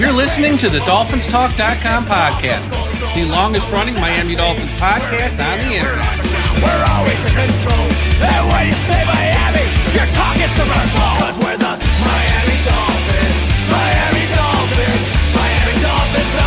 You're listening to the DolphinsTalk.com podcast, the longest-running Miami Dolphins podcast on the internet. We're always in control. And when you say Miami, you're talking to my ball. Cause we're the Miami Dolphins. Miami Dolphins. Miami Dolphins #1.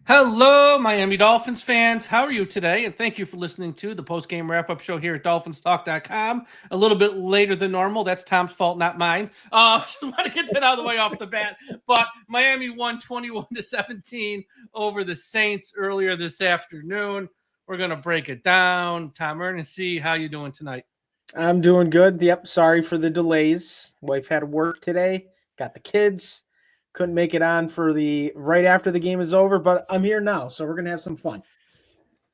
Hello, Miami Dolphins fans. How are you today? And thank you for listening to the post-game wrap-up show here at DolphinsTalk.com. A little bit later than normal. That's Tom's fault, not mine. Just want to get that out of the way off the bat. But Miami won 21-17 over the Saints earlier this afternoon. We're going to break it down. Tom Ernest, how you doing tonight? I'm doing good. Yep, sorry for the delays. Wife had to work today. Got the kids. Couldn't make it on for the right after the game is over, but I'm here now, so we're going to have some fun.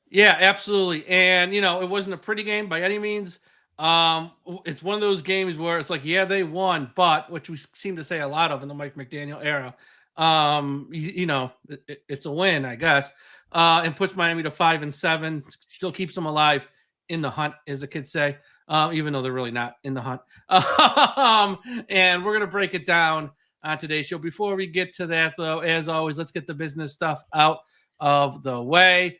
Yeah, absolutely. And, you know, it wasn't a pretty game by any means. It's one of those games where it's like, yeah, they won, but, which we seem to say a lot of in the Mike McDaniel era, it's a win, I guess, and puts Miami to 5-7, still keeps them alive in the hunt, as the kids say, even though they're really not in the hunt. And we're going to break it down on today's show. Before we get to that, though, as always, let's get the business stuff out of the way.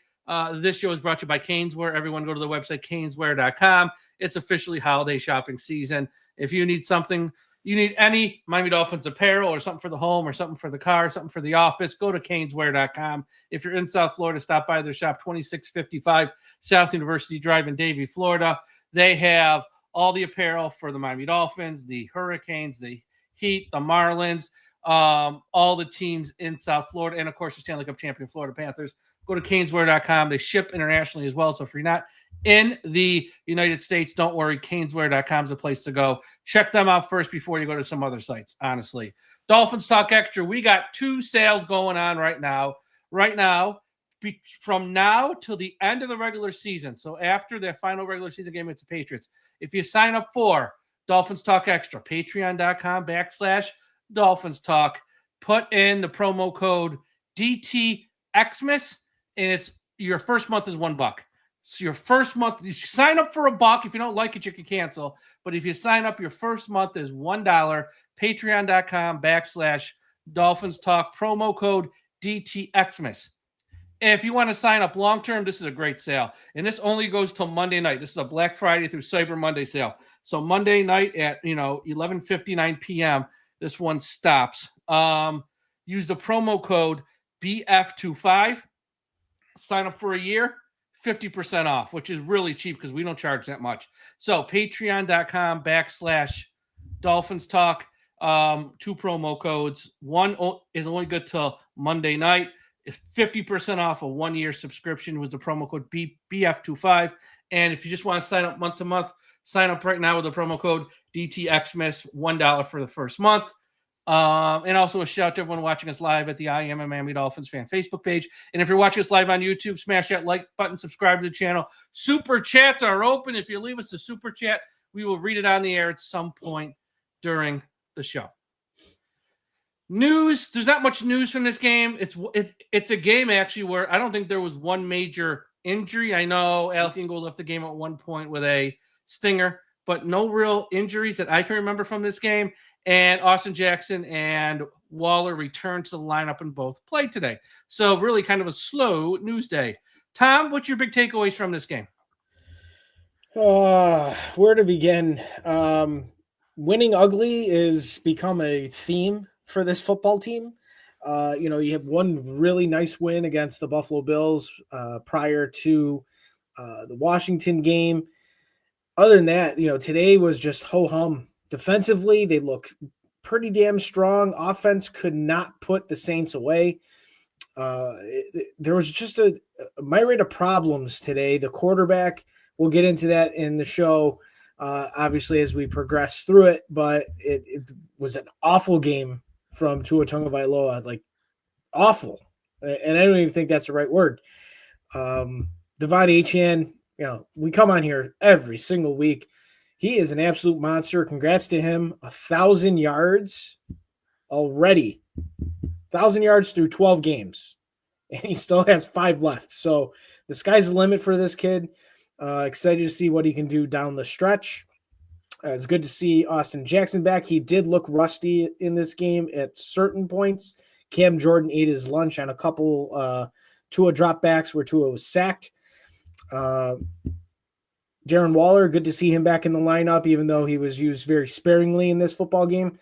This show is brought to you by Caneswear. Everyone go to the website, caneswear.com. It's officially holiday shopping season. If you need something, you need any Miami Dolphins apparel or something for the home or something for the car, something for the office, go to caneswear.com. If you're in South Florida, stop by their shop, 2655 South University Drive in Davie, Florida. They have all the apparel for the Miami Dolphins, the Hurricanes, the Heat, the Marlins, all the teams in South Florida, and of course the Stanley Cup champion Florida Panthers. Go to caneswear.com. They ship internationally as well. So if you're not in the United States, don't worry. Caneswear.com is the place to go. Check them out first before you go to some other sites, honestly. Dolphins Talk Extra. We got 2 sales going on right now. From now till the end of the regular season. So after their final regular season game against the Patriots, if you sign up for Dolphins Talk Extra, patreon.com/Dolphins Talk. Put in the promo code DTXmas, and it's your first month is $1. So your first month, you sign up for $1. If you don't like it, you can cancel. But if you sign up, your first month is $1. Patreon.com/Dolphins Talk. Promo code DTXmas. If you want to sign up long-term, this is a great sale. And this only goes till Monday night. This is a Black Friday through Cyber Monday sale. So Monday night at, 11:59 p.m., this one stops. Use the promo code BF25. Sign up for a year, 50% off, which is really cheap because we don't charge that much. So patreon.com/Dolphins Talk. 2 promo codes. One is only good till Monday night. 50% off a 1-year subscription was the promo code BF25. And if you just want to sign up month to month, sign up right now with the promo code DTXmas, $1 for the first month. And also a shout out to everyone watching us live at the I Am a Miami Dolphins fan Facebook page. And if you're watching us live on YouTube, smash that like button, subscribe to the channel. Super chats are open. If you leave us a super chat, we will read it on the air at some point during the show. News. There's not much news from this game. It's a game actually where I don't think there was one major injury. I know Alec Ingold left the game at one point with a stinger, but no real injuries that I can remember from this game. And Austin Jackson and Waller returned to the lineup and both played today. So really kind of a slow news day. Tom, what's your big takeaways from this game? Where to begin? Winning ugly is become a theme for this football team. You have one really nice win against the Buffalo Bills prior to the Washington game. Other than that, today was just ho-hum. Defensively, they look pretty damn strong. Offense could not put the Saints away. There was just a myriad of problems today. The quarterback, we'll get into that in the show, obviously, as we progress through it, but it was an awful game from Tua Tagovailoa, like awful. And I don't even think that's the right word. Devon Achane, we come on here every single week. He is an absolute monster. Congrats to him. 1,000 yards already. 1,000 yards through 12 games. And he still has 5 left. So the sky's the limit for this kid. Excited to see what he can do down the stretch. It's good to see Austin Jackson back. He did look rusty in this game at certain points. Cam Jordan ate his lunch on a couple Tua dropbacks where Tua was sacked. Darren Waller, good to see him back in the lineup, even though he was used very sparingly in this football game.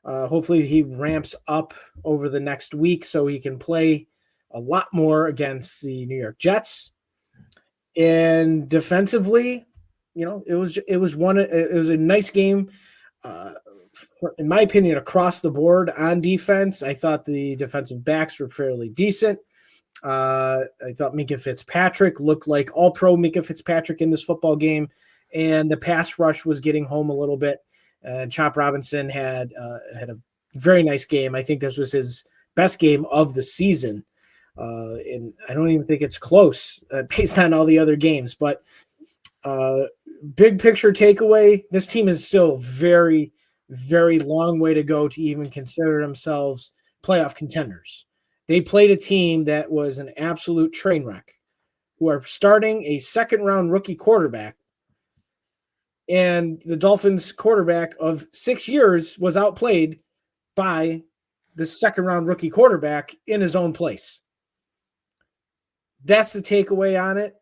Hopefully he ramps up over the next week so he can play a lot more against the New York Jets. And defensively, it was a nice game. In my opinion, across the board on defense, I thought the defensive backs were fairly decent. I thought Minkah Fitzpatrick looked like all-pro Minkah Fitzpatrick in this football game, and the pass rush was getting home a little bit. Chop Robinson had a very nice game. I think this was his best game of the season, and I don't even think it's close based on all the other games. But big picture takeaway: this team is still very, very long way to go to even consider themselves playoff contenders. They played a team that was an absolute train wreck, who are starting a second-round rookie quarterback. And the Dolphins quarterback of 6 years was outplayed by the second-round rookie quarterback in his own place. That's the takeaway on it.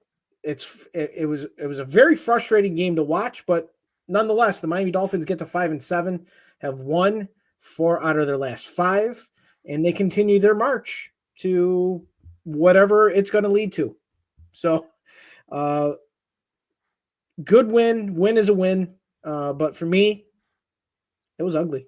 It was a very frustrating game to watch, but nonetheless, the Miami Dolphins get to 5-7, have won 4 out of their last 5. And they continue their march to whatever it's going to lead to. So, good win. Win is a win. But for me, it was ugly.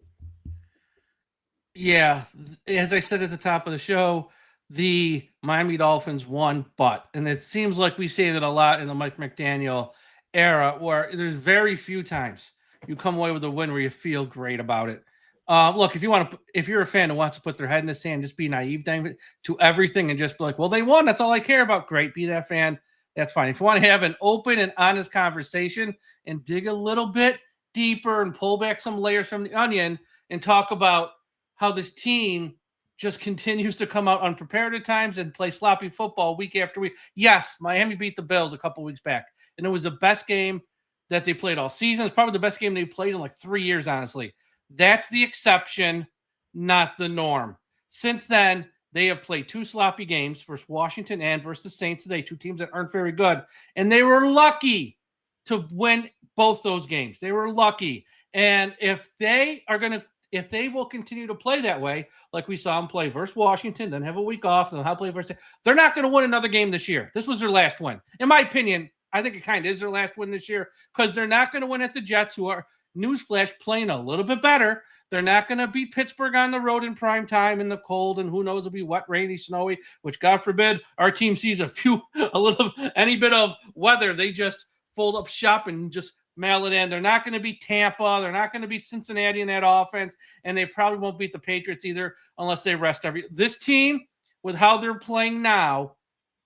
Yeah. As I said at the top of the show, the Miami Dolphins won, and it seems like we say that a lot in the Mike McDaniel era, where there's very few times you come away with a win where you feel great about it. Look, if you're a fan who wants to put their head in the sand, just be naive to everything and just be like, well, they won. That's all I care about. Great. Be that fan. That's fine. If you want to have an open and honest conversation and dig a little bit deeper and pull back some layers from the onion and talk about how this team just continues to come out unprepared at times and play sloppy football week after week. Yes, Miami beat the Bills a couple weeks back, and it was the best game that they played all season. It's probably the best game they played in like 3 years, honestly. That's the exception, not the norm. Since then, they have played 2 sloppy games versus Washington and versus the Saints today, 2 teams that aren't very good. And they were lucky to win both those games. They were lucky. And if they will continue to play that way, like we saw them play versus Washington, then have a week off, and they'll play versus, they're not going to win another game this year. This was their last win. In my opinion, I think it kind of is their last win this year, because they're not going to win at the Jets, who are, newsflash, playing a little bit better. They're not going to beat Pittsburgh on the road in prime time in the cold, and who knows, it'll be wet, rainy, snowy, which God forbid our team sees any bit of weather. They just fold up shop and just mail it in. They're not going to beat Tampa. They're not going to beat Cincinnati in that offense, and they probably won't beat the Patriots either unless they rest this team, with how they're playing now,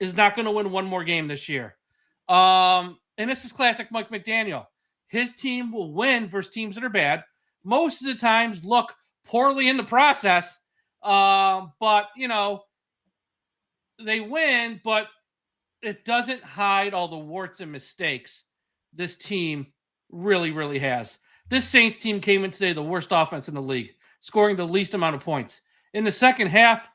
is not going to win one more game this year. And this is classic Mike McDaniel. His team will win versus teams that are bad. Most of the times look poorly in the process. But, they win, but it doesn't hide all the warts and mistakes this team really, really has. This Saints team came in today the worst offense in the league, scoring the least amount of points. In the second half,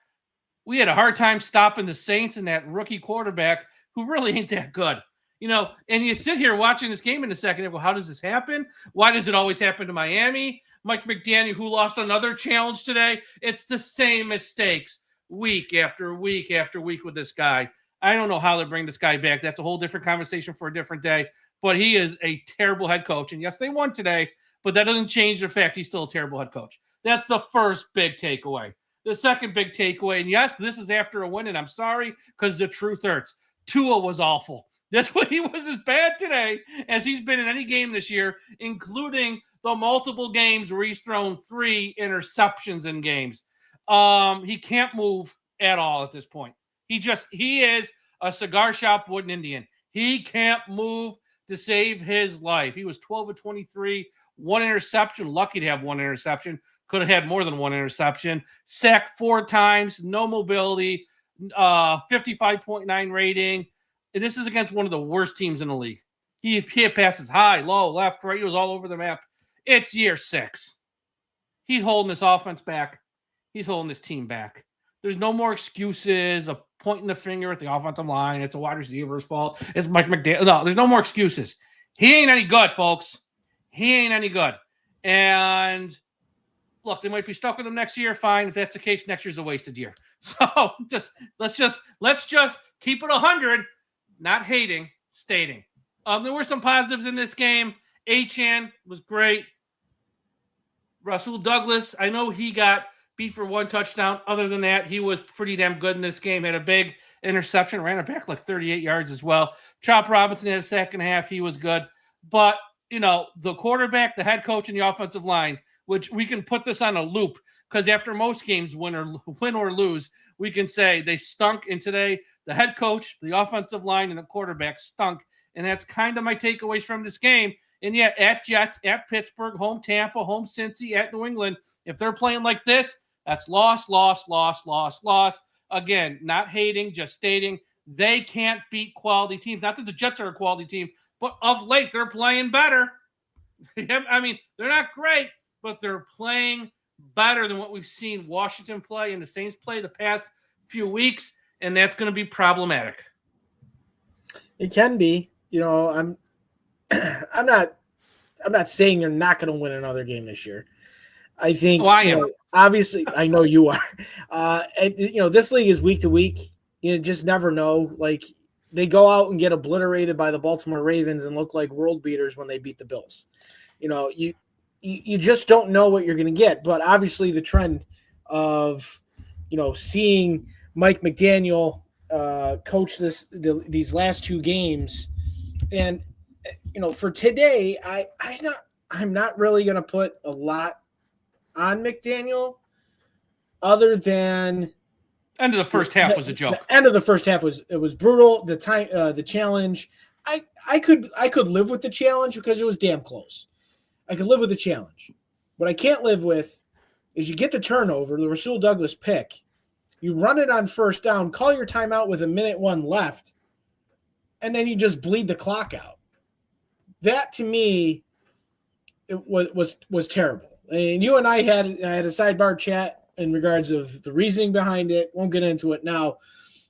we had a hard time stopping the Saints and that rookie quarterback who really ain't that good. And you sit here watching this game in the second half, well, how does this happen? Why does it always happen to Miami? Mike McDaniel, who lost another challenge today, it's the same mistakes week after week after week with this guy. I don't know how they bring this guy back. That's a whole different conversation for a different day. But he is a terrible head coach. And yes, they won today, but that doesn't change the fact he's still a terrible head coach. That's the first big takeaway. The second big takeaway, and yes, this is after a win, and I'm sorry because the truth hurts. Tua was awful. That's why he was as bad today as he's been in any game this year, including the multiple games where he's thrown 3 interceptions in games. He can't move at all at this point. He is a cigar shop wooden Indian. He can't move to save his life. He was 12 of 23, 1 interception, lucky to have 1 interception. Could have had more than 1 interception. Sacked 4 times, no mobility, 55.9 rating. And this is against one of the worst teams in the league. He passes high, low, left, right. He was all over the map. It's year 6. He's holding this offense back. He's holding this team back. There's no more excuses of pointing the finger at the offensive line. It's a wide receiver's fault. It's Mike McDaniel. No, there's no more excuses. He ain't any good, folks. He ain't any good. And look, they might be stuck with him next year. Fine. If that's the case, next year's a wasted year. So let's just keep it 100, not hating, stating. There were some positives in this game. Achane was great. Rasul Douglas, I know he got beat for 1 touchdown. Other than that, he was pretty damn good in this game. Had a big interception, ran it back like 38 yards as well. Chop Robinson had a second half. He was good. But, the quarterback, the head coach, and the offensive line, which we can put this on a loop because after most games, win or lose, we can say they stunk. And today, the head coach, the offensive line, and the quarterback stunk. And that's kind of my takeaways from this game. And yet, at Jets, at Pittsburgh, home Tampa, home Cincy, at New England, if they're playing like this, that's loss. Again, not hating, just stating they can't beat quality teams. Not that the Jets are a quality team, but of late, they're playing better. I mean, they're not great, but they're playing better than what we've seen Washington play and the Saints play the past few weeks, and that's going to be problematic. It can be. I'm not saying you're not going to win another game this year. I think I am. Obviously I know you are. This league is week to week. You just never know. Like they go out and get obliterated by the Baltimore Ravens and look like world beaters when they beat the Bills. You just don't know what you're going to get. But obviously the trend of seeing Mike McDaniel coach these last 2 games. And, for today, I'm not really going to put a lot on McDaniel other than end of the first half was a joke. The end of the first half was brutal. The challenge, I could live with the challenge because it was damn close. I could live with the challenge. What I can't live with is you get the turnover, the Rasul Douglas pick, you run it on first down, call your timeout with 1:01 left, and then you just bleed the clock out. That to me, it was terrible. And you and I had a sidebar chat in regards of the reasoning behind it. Won't get into it now.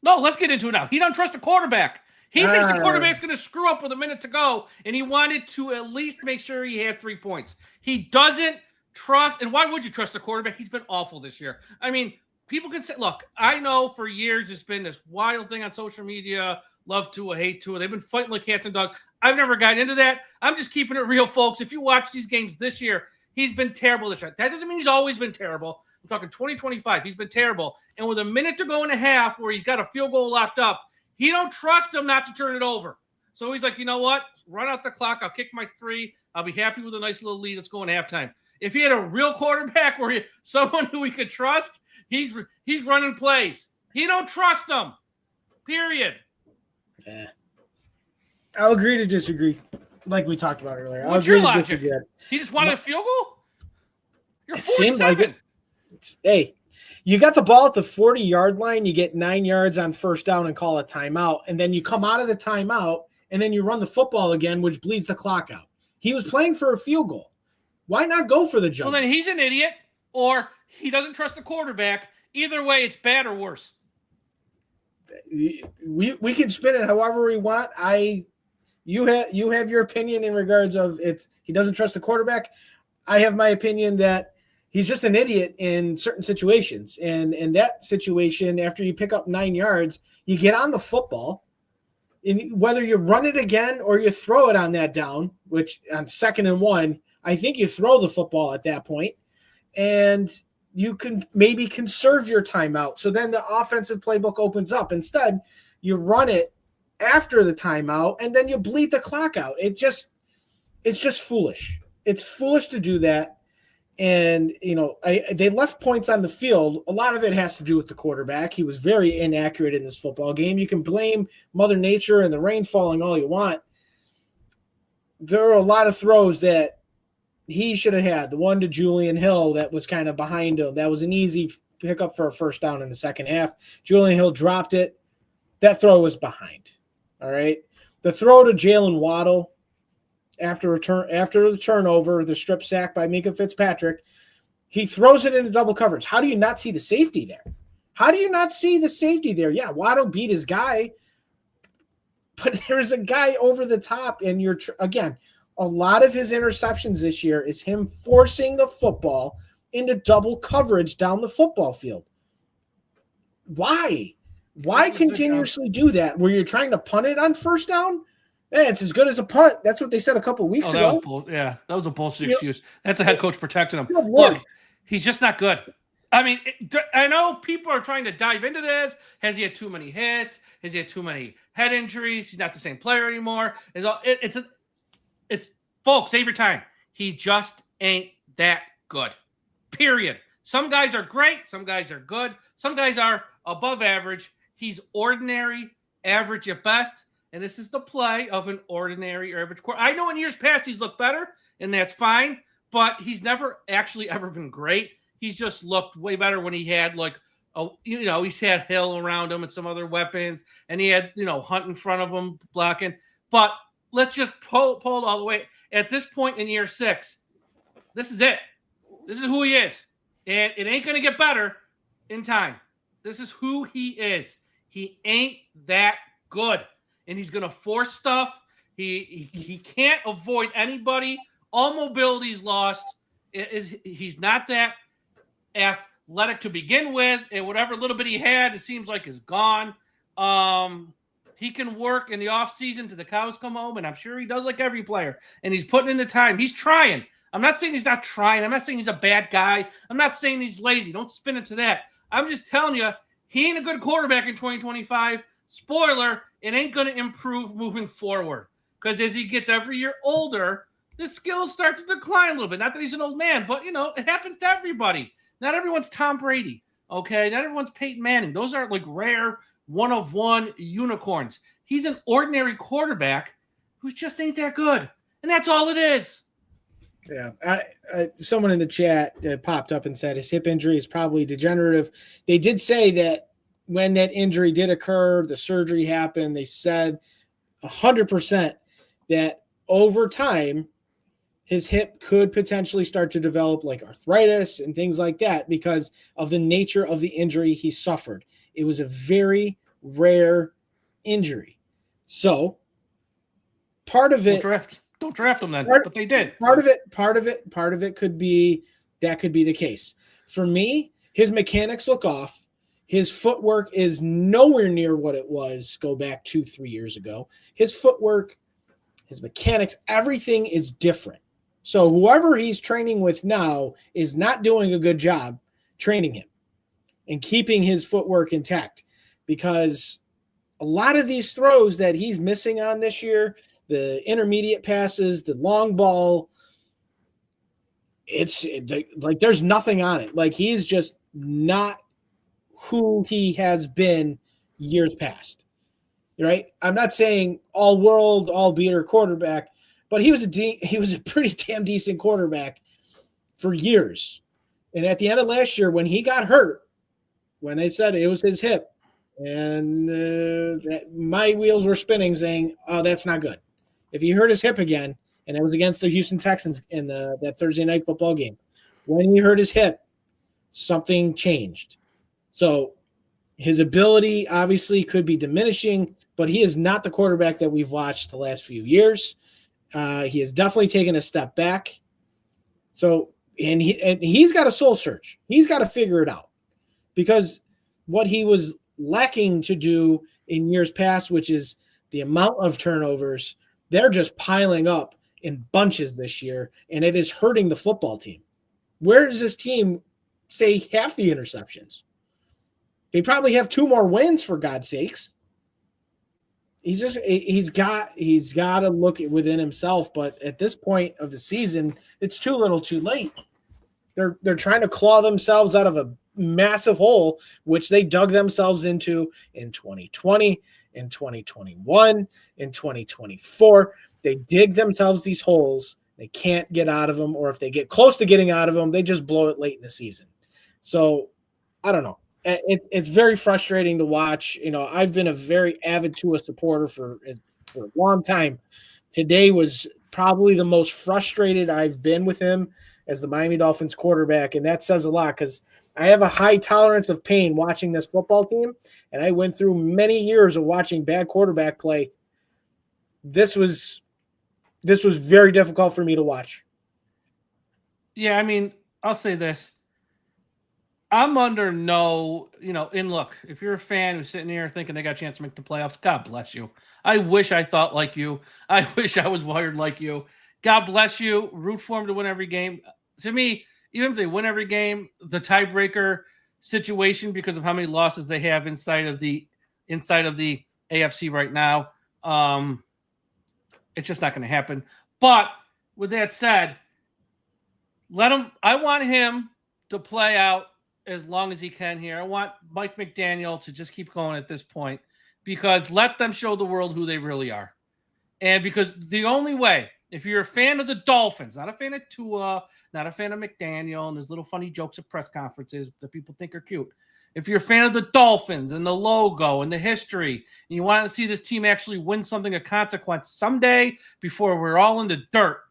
No, let's get into it now. He don't trust the quarterback. He thinks the quarterback's going to screw up with a minute to go, and he wanted to at least make sure he had 3 points. He doesn't trust, and why would you trust the quarterback? He's been awful this year. I mean, people can say, look, I know for years it's been this wild thing on social media, love to or hate to. They've been fighting like cats and dogs. I've never gotten into that. I'm just keeping it real, folks. If you watch these games this year, he's been terrible this year. That doesn't mean he's always been terrible. I'm talking 2025. He's been terrible. And with a minute to go and a half where he's got a field goal locked up, he don't trust him not to turn it over. So he's like, you know what? Run out the clock. I'll kick my 3. I'll be happy with a nice little lead. Let's go in halftime. If he had a real quarterback someone who he could trust, he's running plays. He don't trust them. Period. Yeah. I'll agree to disagree, like we talked about earlier. What's your logic? He just wanted a field goal? You're 47. It seems like it. Hey, you got the ball at the 40-yard line, you get 9 yards on first down and call a timeout, and then you come out of the timeout, and then you run the football again, which bleeds the clock out. He was playing for a field goal. Why not go for the jump? Well, then he's an idiot, or he doesn't trust the quarterback. Either way, it's bad or worse. We can spin it however we want. You have your opinion in regards of he doesn't trust the quarterback. I have my opinion that he's just an idiot in certain situations. And in that situation, after you pick up 9 yards, you get on the football. And whether you run it again or you throw it on that down, which on 2nd and 1, I think you throw the football at that point, and you can maybe conserve your timeout. So then the offensive playbook opens up. Instead, you run it after the timeout, and then you bleed the clock out. It's just foolish. It's foolish to do that. And, they left points on the field. A lot of it has to do with the quarterback. He was very inaccurate in this football game. You can blame Mother Nature and the rain falling all you want. There are a lot of throws that he should have had. The one to Julian Hill that was kind of behind him. That was an easy pickup for a first down in the second half. Julian Hill dropped it. That throw was behind. All right. The throw to Jalen Waddle after the turnover, the strip sack by Minka Fitzpatrick. He throws it into double coverage. How do you not see the safety there? How do you not see the safety there? Yeah, Waddle beat his guy, but there's a guy over the top, and again, a lot of his interceptions this year is him forcing the football into double coverage down the football field. Why? Why continuously do that where you're trying to punt it on first down? It's as good as a punt. That's what they said a couple of weeks ago. That was a bullshit excuse. That's a head coach protecting him. Look, he's just not good. I mean, I know people are trying to dive into this. Has he had too many hits? Has he had too many head injuries? He's not the same player anymore. It's folks, save your time. He just ain't that good. Period. Some guys are great. Some guys are good. Some guys are above average. He's ordinary, average at best. And this is the play of an ordinary or average quarterback. I know in years past he's looked better, and that's fine. But he's never actually ever been great. He's just looked way better when he had he's had Hill around him and some other weapons, and he had Hunt in front of him blocking. But let's just pull it all the way. At this point in year 6, this is it. This is who he is, and it ain't gonna get better in time. This is who he is. He ain't that good, and he's gonna force stuff. He can't avoid anybody. All mobility's lost. He's not that athletic to begin with, and whatever little bit he had, it seems like is gone. He can work in the offseason till the cows come home, and I'm sure he does like every player, and he's putting in the time. He's trying. I'm not saying he's not trying. I'm not saying he's a bad guy. I'm not saying he's lazy. Don't spin it to that. I'm just telling you, he ain't a good quarterback in 2025. Spoiler, it ain't going to improve moving forward, because as he gets every year older, the skills start to decline a little bit. Not that he's an old man, but, it happens to everybody. Not everyone's Tom Brady, okay? Not everyone's Peyton Manning. Those are like rare one-of-one unicorns. He's an ordinary quarterback who just ain't that good, and that's all it is. Yeah, someone in the chat popped up and said his hip injury is probably degenerative. They did say that when that injury did occur, the surgery happened, they said 100% that over time, his hip could potentially start to develop like arthritis and things like that because of the nature of the injury he suffered. It was a very rare injury. So part of it... Don't draft him then, but they did. Part of it could be the case. For me, his mechanics look off. His footwork is nowhere near what it was go back 2-3 years ago. His footwork, his mechanics, everything is different. So whoever he's training with now is not doing a good job training him and keeping his footwork intact, because a lot of these throws that he's missing on this year, the intermediate passes, the long ball, it's like there's nothing on it. Like he's just not who he has been years past, right? I'm not saying all world, all beater quarterback, but he was a pretty damn decent quarterback for years. And at the end of last year, when he got hurt, when they said it was his hip, and my wheels were spinning saying, oh, that's not good. If he hurt his hip again, and it was against the Houston Texans in that Thursday night football game, when he hurt his hip, something changed. So his ability obviously could be diminishing, but he is not the quarterback that we've watched the last few years. He has definitely taken a step back. So, and he's got a soul search. He's got to figure it out, because what he was lacking to do in years past, which is the amount of turnovers, they're just piling up in bunches this year, and it is hurting the football team. Where does this team say half the interceptions? They probably have 2 more wins, for God's sakes. He's got to look within himself, but at this point of the season, it's too little, too late. They're trying to claw themselves out of a massive hole, which they dug themselves into in 2020, in 2021, in 2024. They dig themselves these holes. They can't get out of them, or if they get close to getting out of them, they just blow it late in the season. So I don't know. It's very frustrating to watch. I've been a very avid Tua supporter for a long time. Today was probably the most frustrated I've been with him as the Miami Dolphins quarterback, and that says a lot because I have a high tolerance of pain watching this football team, and I went through many years of watching bad quarterback play. This was very difficult for me to watch. Yeah, I mean, I'll say this. I'm under no, and look, if you're a fan who's sitting here thinking they got a chance to make the playoffs, God bless you. I wish I thought like you. I wish I was wired like you. God bless you. Root for them to win every game. To me, even if they win every game, the tiebreaker situation because of how many losses they have inside of the AFC right now, it's just not going to happen. But with that said, I want him to play out as long as he can here. I want Mike McDaniel to just keep going at this point because let them show the world who they really are. And because the only way, if you're a fan of the Dolphins, not a fan of Tua, not a fan of McDaniel and his little funny jokes at press conferences that people think are cute. If you're a fan of the Dolphins and the logo and the history, and you want to see this team actually win something of consequence someday before we're all in the dirt,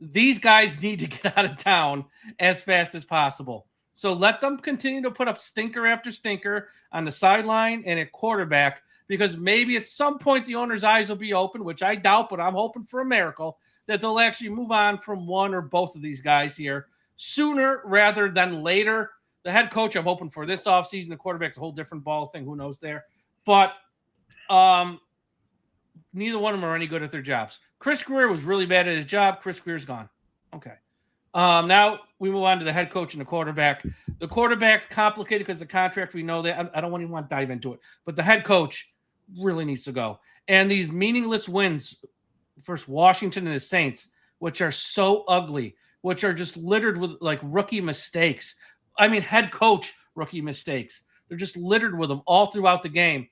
these guys need to get out of town as fast as possible. So let them continue to put up stinker after stinker on the sideline and at quarterback because maybe at some point the owner's eyes will be open, which I doubt, but I'm hoping for a miracle, that they'll actually move on from one or both of these guys here sooner rather than later. The head coach I'm hoping for this offseason, the quarterback's a whole different ball thing. Who knows there? But neither one of them are any good at their jobs. Chris Greer was really bad at his job. Chris Greer's gone. Okay. Now we move on to the head coach and the quarterback. The quarterback's complicated because the contract, we know that. I don't even want to dive into it. But the head coach really needs to go. And these meaningless wins versus Washington and the Saints, which are so ugly, which are just littered with like rookie mistakes. I mean, head coach rookie mistakes. They're just littered with them all throughout the game.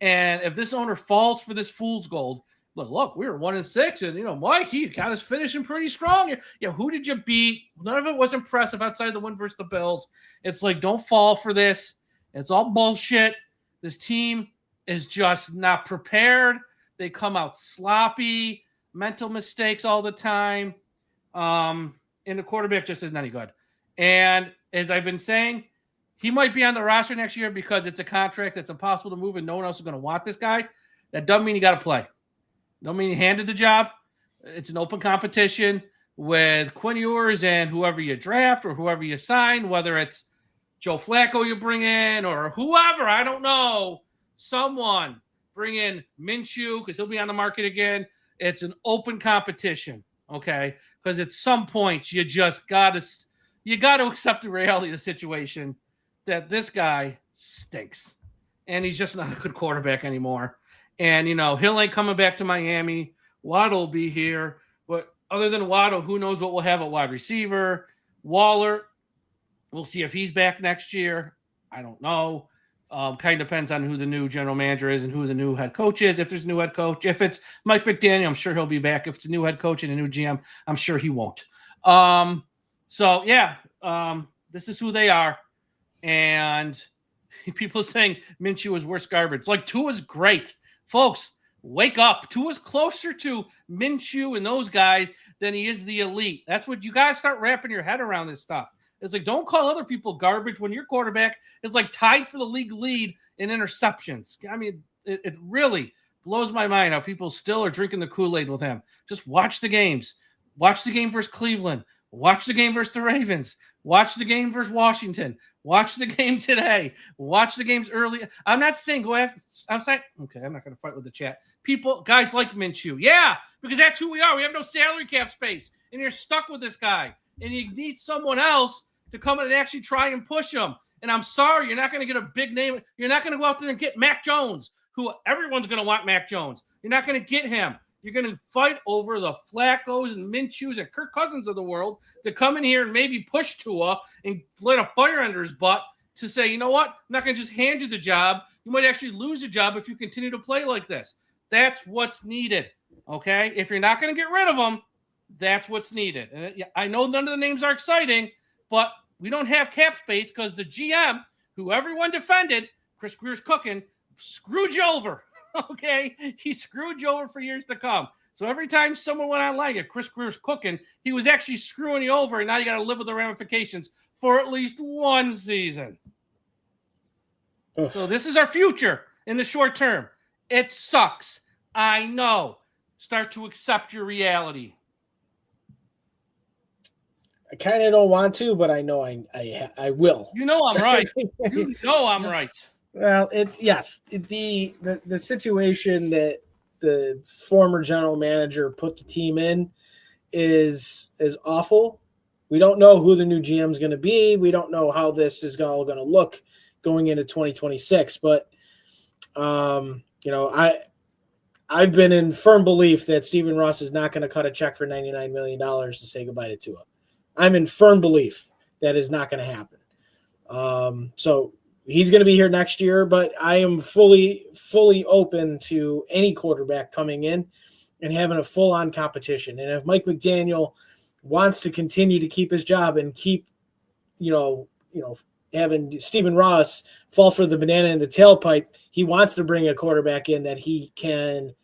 And if this owner falls for this fool's gold, look, we were 1-6, and Mike, he got us finishing pretty strong. Yeah, who did you beat? None of it was impressive outside the win versus the Bills. It's like, don't fall for this. It's all bullshit. This team is just not prepared. They come out sloppy, mental mistakes all the time. And the quarterback just isn't any good. And as I've been saying, he might be on the roster next year because it's a contract that's impossible to move and no one else is going to want this guy. That doesn't mean you got to play. Don't mean you handed the job. It's an open competition with Quinn Ewers and whoever you draft or whoever you sign, whether it's Joe Flacco you bring in or whoever, I don't know. Someone bring in Minshew because he'll be on the market again. It's an open competition, okay? Because at some point you just got to accept the reality of the situation that this guy stinks and he's just not a good quarterback anymore. And, Hill ain't coming back to Miami. Waddle will be here. But other than Waddle, who knows what we'll have at wide receiver. Waller, we'll see if he's back next year. I don't know. Kind of depends on who the new general manager is and who the new head coach is. If there's a new head coach. If it's Mike McDaniel, I'm sure he'll be back. If it's a new head coach and a new GM, I'm sure he won't. This is who they are. And people saying Minshew is worse garbage. Like, Tua's great. Folks, wake up. Tua's closer to Minshew and those guys than he is the elite. That's what you guys start wrapping your head around this stuff. It's like, don't call other people garbage when your quarterback is like tied for the league lead in interceptions. I mean, it really blows my mind how people still are drinking the Kool-Aid with him. Just watch the games. Watch the game versus Cleveland. Watch the game versus the Ravens. Watch the game versus Washington. Watch the game today. Watch the games early. I'm not saying go after. I'm saying, okay, I'm not going to fight with the chat. Guys like Minshew. Yeah, because that's who we are. We have no salary cap space. And you're stuck with this guy. And you need someone else to come in and actually try and push him. And I'm sorry, you're not going to get a big name. You're not going to go out there and get Mac Jones, who everyone's going to want Mac Jones. You're not going to get him. You're going to fight over the Flaccos and Minshews and Kirk Cousins of the world to come in here and maybe push Tua and light a fire under his butt to say, you know what? I'm not going to just hand you the job. You might actually lose the job if you continue to play like this. That's what's needed, okay? If you're not going to get rid of them, that's what's needed. And I know none of the names are exciting, but we don't have cap space because the GM, who everyone defended, Chris Greer's cooking, screwed you over. Okay, he screwed you over for years to come. So every time someone went online, Chris Greer's cooking, he was actually screwing you over, and now you got to live with the ramifications for at least one season. Oof. So this is our future in the short term. It sucks. I know. Start to accept your reality. I kind of don't want to, but I know I will. You know I'm right. You know I'm right. Well, the situation that the former general manager put the team in is awful. We don't know who the new GM is going to be. We don't know how this is all going to look going into 2026. But I've been in firm belief that Stephen Ross is not going to cut a check for $99 million to say goodbye to Tua. I'm in firm belief that is not going to happen. So he's going to be here next year, but I am fully open to any quarterback coming in and having a full-on competition. And if Mike McDaniel wants to continue to keep his job and keep, having Stephen Ross fall for the banana in the tailpipe, he wants to bring a quarterback in that he can,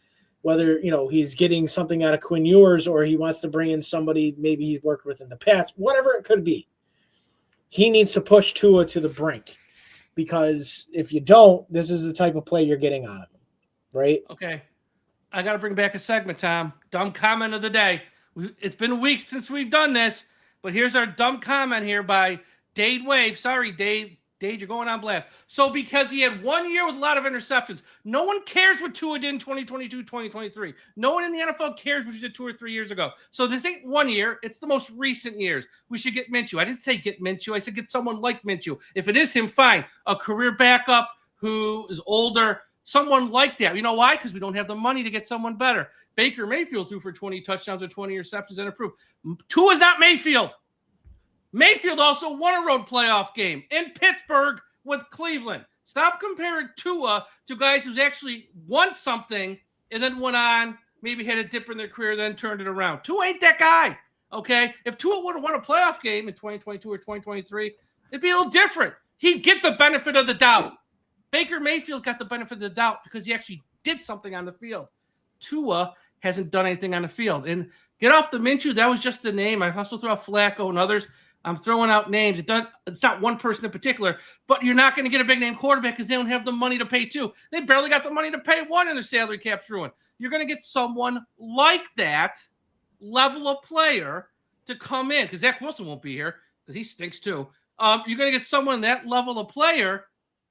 whether, he's getting something out of Quinn Ewers or he wants to bring in somebody maybe he's worked with in the past, whatever it could be. He needs to push Tua to the brink, because if you don't, this is the type of play you're getting out of him, right? Okay. I got to bring back a segment, Tom. Dumb comment of the day. It's been weeks since we've done this, but here's our dumb comment here by Dade Wave. Sorry, Dade. Dade, you're going on blast. So because he had 1 year with a lot of interceptions, no one cares what Tua did in 2022, 2023. No one in the NFL cares what you did 2 or 3 years ago. So this ain't 1 year. It's the most recent years. We should get Minshew. I didn't say get Minshew. I said get someone like Minshew. If it is him, fine. A career backup who is older, someone like that. You know why? Because we don't have the money to get someone better. Baker Mayfield threw for 20 touchdowns or 20 interceptions and improved. Tua's not Mayfield. Mayfield also won a road playoff game in Pittsburgh with Cleveland. Stop comparing Tua to guys who's actually won something and then went on, maybe had a dip in their career, then turned it around. Tua ain't that guy, okay? If Tua would have won a playoff game in 2022 or 2023, it'd be a little different. He'd get the benefit of the doubt. Baker Mayfield got the benefit of the doubt because he actually did something on the field. Tua hasn't done anything on the field. And get off the Minshew, that was just a name. I also throw out Flacco and others. I'm throwing out names. It's not one person in particular, but you're not going to get a big name quarterback because they don't have the money to pay two. They barely got the money to pay one, and their salary cap's ruined. You're going to get someone like that level of player to come in, because Zach Wilson won't be here because he stinks too. You're going to get someone that level of player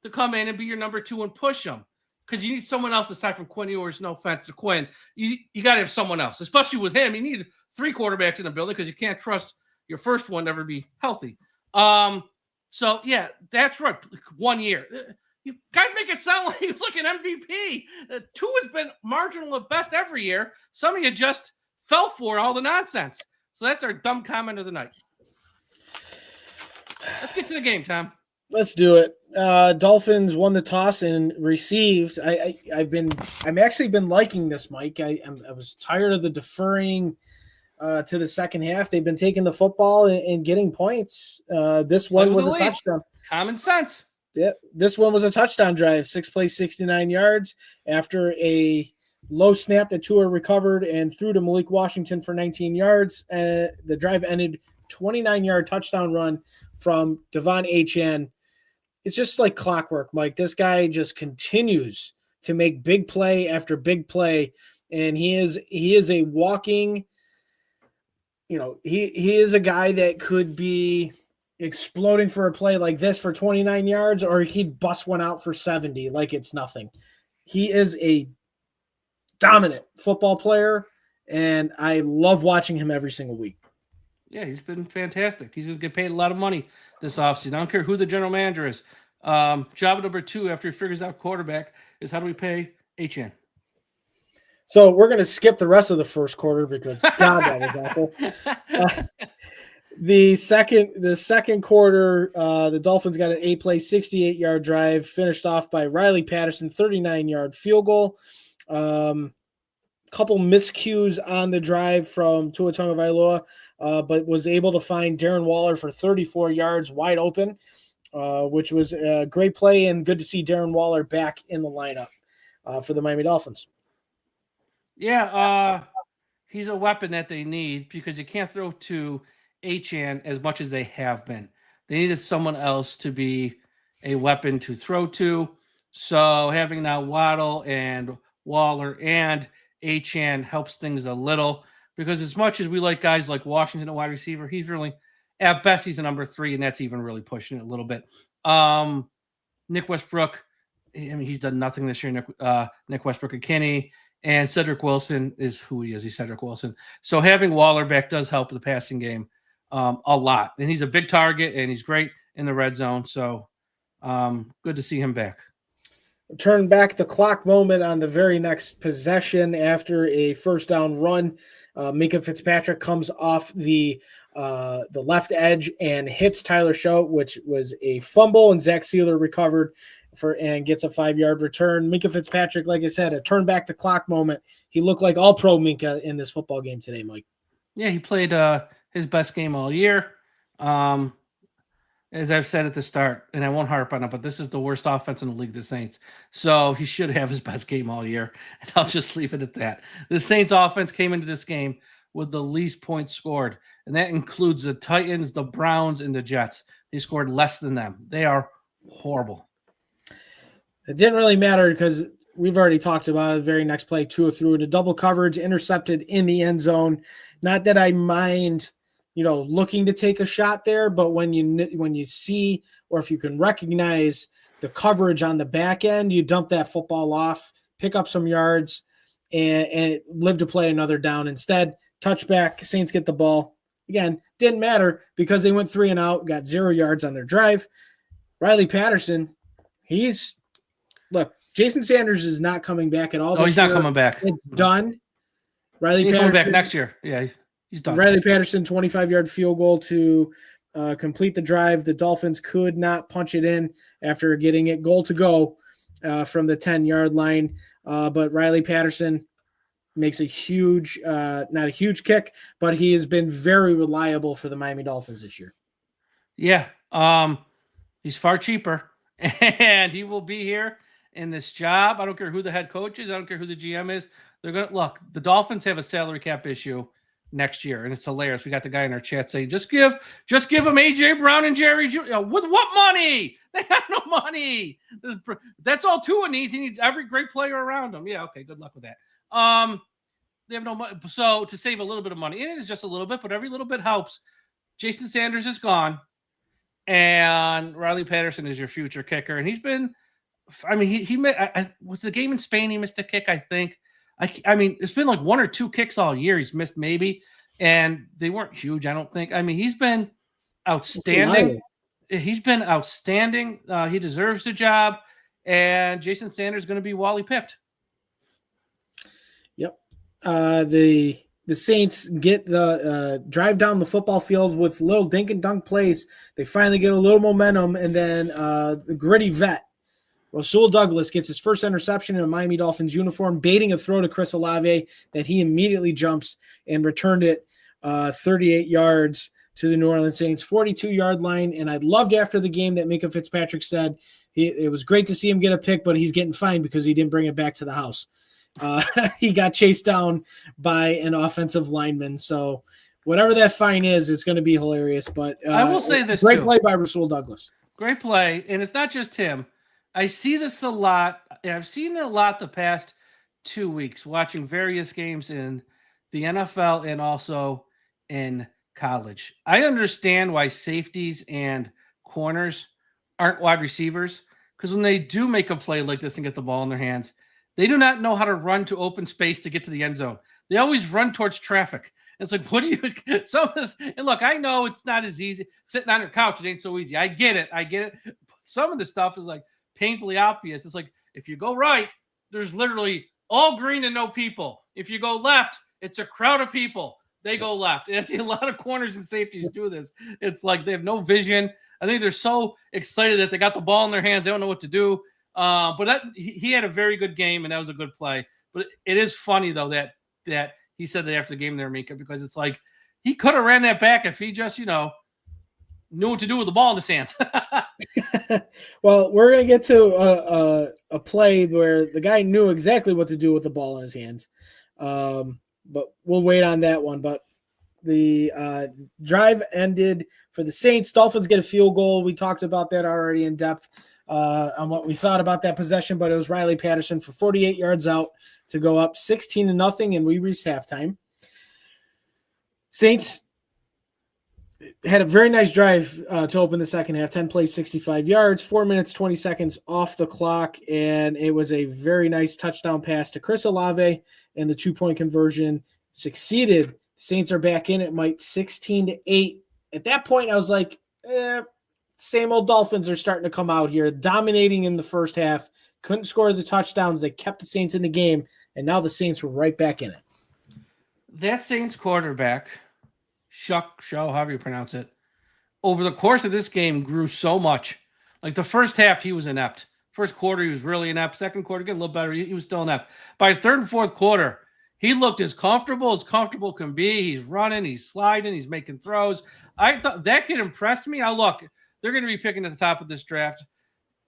to come in and be your number two and push them, because you need someone else aside from Quinn Ewers. No offense to Quinn. You got to have someone else, especially with him. You need 3 quarterbacks in the building because you can't trust your first one never be healthy. So yeah, that's right. 1 year. You guys make it sound like he was like an MVP. Tua has been marginal at best every year. Some of you just fell for all the nonsense. So that's our dumb comment of the night. Let's get to the game, Tom. Let's do it. Dolphins won the toss and received. I'm actually been liking this, Mike. I was tired of the deferring to the second half. They've been taking the football and getting points. This one was a touchdown. Common sense. Yeah, this one was a touchdown drive. 6 plays, 69 yards after a low snap that Tua recovered and threw to Malik Washington for 19 yards. The drive ended 29-yard touchdown run from Devon Achane. It's just like clockwork, Mike. This guy just continues to make big play after big play, and he is a walking. He is a guy that could be exploding for a play like this for 29 yards, or he'd bust one out for 70 like it's nothing. He is a dominant football player, and I love watching him every single week. Yeah, he's been fantastic. He's going to get paid a lot of money this offseason. I don't care who the general manager is. Job number 2 after he figures out quarterback is how do we pay Achane? So we're going to skip the rest of the first quarter because God, that was awful. The second quarter, the Dolphins got an 8-play, 68-yard drive, finished off by Riley Patterson, 39-yard field goal. Couple miscues on the drive from Tua Tagovailoa, but was able to find Darren Waller for 34 yards wide open, which was a great play, and good to see Darren Waller back in the lineup for the Miami Dolphins. Yeah, he's a weapon that they need because you can't throw to Achan as much as they have been. They needed someone else to be a weapon to throw to. So having now Waddle and Waller and Achan helps things a little because as much as we like guys like Washington, a wide receiver, he's really at best he's a number 3, and that's even really pushing it a little bit. Nick Westbrook, I mean, he's done nothing this year. Nick Westbrook and Kenny and Cedric Wilson is who he is. He's Cedric Wilson. So having Waller back does help the passing game a lot. And he's a big target, and he's great in the red zone. So good to see him back. Turn back the clock moment on the very next possession after a first down run. Minkah Fitzpatrick comes off the left edge and hits Tyler Shout, which was a fumble, and Zach Sealer recovered and gets a 5-yard return. Minkah Fitzpatrick, like I said, a turn back the clock moment. He looked like all pro Minkah in this football game today, Mike. Yeah, he played his best game all year. As I've said at the start, and I won't harp on it, but this is the worst offense in the league, the Saints. So he should have his best game all year, and I'll just leave it at that. The Saints offense came into this game with the least points scored, and that includes the Titans, the Browns, and the Jets. They scored less than them. They are horrible. It didn't really matter because we've already talked about it. The very next play, Tua threw it a double coverage, intercepted in the end zone. Not that I mind, looking to take a shot there, but when you see, or if you can recognize the coverage on the back end, you dump that football off, pick up some yards, and live to play another down. Instead, touchback, Saints get the ball. Again, didn't matter because they went 3 and out, got 0 yards on their drive. Riley Patterson, Jason Sanders is not coming back at all. No, he's not coming back. It's done. Riley He's Patterson coming back next year. Yeah, he's done. Riley Patterson, 25-yard field goal to complete the drive. The Dolphins could not punch it in after getting it goal to go from the 10-yard line. But Riley Patterson makes a huge, not a huge kick, but he has been very reliable for the Miami Dolphins this year. Yeah. He's far cheaper, and he will be here in this job. I don't care who the head coach is. I don't care who the GM is. They're going to look, the Dolphins have a salary cap issue next year, and it's hilarious. We got the guy in our chat saying, just give him AJ Brown and Jerry Jr. With what money? They have no money. That's all Tua needs. He needs every great player around him. Yeah, okay, good luck with that. They have no money. So to save a little bit of money, and it is just a little bit, but every little bit helps. Jason Sanders is gone, and Riley Patterson is your future kicker, and he's been. I mean, he was the game in Spain. He missed a kick, I think. I mean, it's been like 1 or 2 kicks all year. He's missed maybe, and they weren't huge, I don't think. I mean, he's been outstanding. He's been outstanding. He deserves the job, and Jason Sanders is going to be Wally pipped. Yep. The Saints get the drive down the football field with little dink and dunk plays. They finally get a little momentum, and then the gritty vet, Rasul Douglas, gets his first interception in a Miami Dolphins uniform, baiting a throw to Chris Olave that he immediately jumps and returned it 38 yards to the New Orleans Saints 42-yard line. And I loved after the game that Minkah Fitzpatrick said it was great to see him get a pick, but he's getting fined because he didn't bring it back to the house. He got chased down by an offensive lineman. So whatever that fine is, it's going to be hilarious. But I will say this great play by Rasul Douglas. Great play. And it's not just him. I see this a lot, and I've seen it a lot the past 2 weeks, watching various games in the NFL and also in college. I understand why safeties and corners aren't wide receivers, because when they do make a play like this and get the ball in their hands, they do not know how to run to open space to get to the end zone. They always run towards traffic. It's like, what do you – some of this – and look, I know it's not as easy. Sitting on your couch, it ain't so easy. I get it. Some of the stuff is like painfully obvious. It's like, if you go right, there's literally all green and no people. If you go left, it's a crowd of people. They go left. And I see a lot of corners and safeties do this. It's like they have no vision. I think they're so excited that they got the ball in their hands. They don't know what to do. But he had a very good game, and that was a good play. But it is funny, though, that he said that after the game there, Mika, because it's like he could have ran that back if he just, knew what to do with the ball in his hands. Well, we're going to get to a play where the guy knew exactly what to do with the ball in his hands. but we'll wait on that one. But the drive ended for the Saints. Dolphins get a field goal. We talked about that already in depth on what we thought about that possession, but it was Riley Patterson for 48 yards out to go up 16-0, and we reached halftime. Saints had a very nice drive to open the second half, 10 plays, 65 yards, 4 minutes, 20 seconds off the clock, and it was a very nice touchdown pass to Chris Olave, and the 2-point conversion succeeded. Saints are back in it, Mike, 16-8. At that point, I was like, same old Dolphins are starting to come out here, dominating in the first half, couldn't score the touchdowns. They kept the Saints in the game, and now the Saints were right back in it. That Saints quarterback, Show, however you pronounce it, over the course of this game grew so much. Like the first half, he was inept. First quarter, he was really inept. Second quarter, getting a little better. He was still inept. By third and fourth quarter, he looked as comfortable can be. He's running, he's sliding, he's making throws. I thought that kid impressed me. Now, look, they're going to be picking at the top of this draft.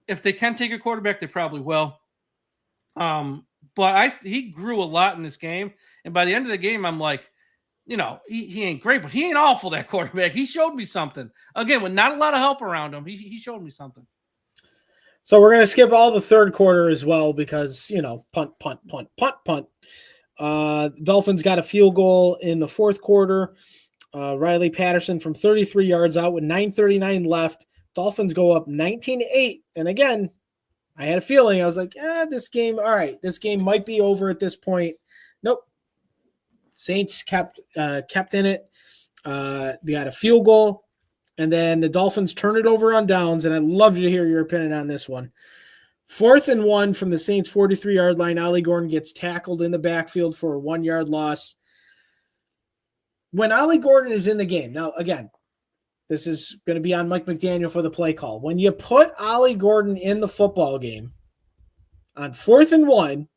If they can take a quarterback, they probably will. But he grew a lot in this game. And by the end of the game, I'm like, he ain't great, but he ain't awful, that quarterback. He showed me something. Again, with not a lot of help around him, he showed me something. So we're going to skip all the third quarter as well because, punt. Dolphins got a field goal in the fourth quarter. Riley Patterson from 33 yards out with 9:39 left. Dolphins go up 19-8. And again, I had a feeling. I was like, this game, all right, this game might be over at this point. Nope. Saints kept in it. They got a field goal, and then the Dolphins turn it over on downs, and I'd love to hear your opinion on this one. 4th and 1 from the Saints' 43-yard line. Ollie Gordon gets tackled in the backfield for a 1-yard loss. When Ollie Gordon is in the game, now, again, this is going to be on Mike McDaniel for the play call. When you put Ollie Gordon in the football game on 4th and 1,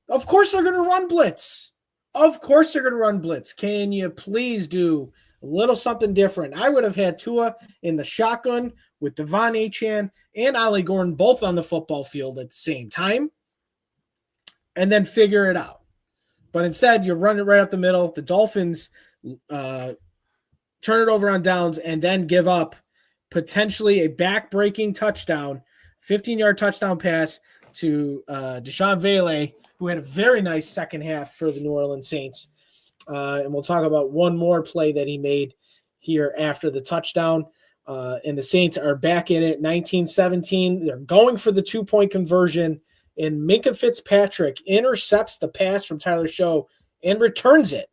of course they're going to run blitz. Of course they're going to run blitz. Can you please do a little something different? I would have had Tua in the shotgun with Devon Achane and Ollie Gordon both on the football field at the same time and then figure it out. But instead, you run it right up the middle. The Dolphins turn it over on downs and then give up potentially a back-breaking touchdown, 15-yard touchdown pass to Deshaun Vele, who had a very nice second half for the New Orleans Saints. And we'll talk about one more play that he made here after the touchdown. And the Saints are back in it, 19-17. They're going for the 2-point conversion, and Minkah Fitzpatrick intercepts the pass from Tyler Show and returns it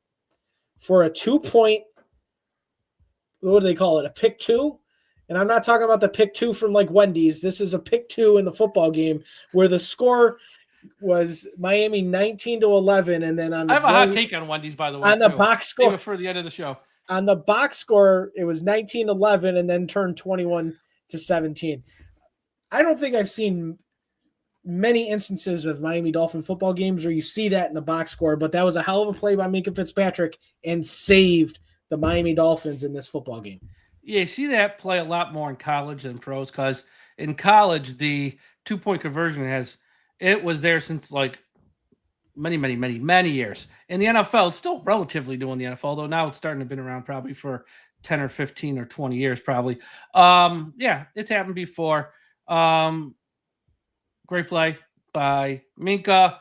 for a 2-point, what do they call it, a pick 2? And I'm not talking about the pick 2 from like Wendy's. This is a pick 2 in the football game where the score was Miami 19-11, and then on I have a hot take on Wendy's, by the way. On the box score, save it for the end of the show. On the box score, it was 19-11, and then turned 21-17. I don't think I've seen many instances of Miami Dolphin football games where you see that in the box score, but that was a hell of a play by Minkah Fitzpatrick and saved the Miami Dolphins in this football game. Yeah, you see that play a lot more in college than pros, because in college, the 2-point conversion it was there since like many years. In the NFL, it's still relatively new in the NFL, though now it's starting to been around probably for 10 or 15 or 20 years probably. Yeah, it's happened before. Great play by Minkah.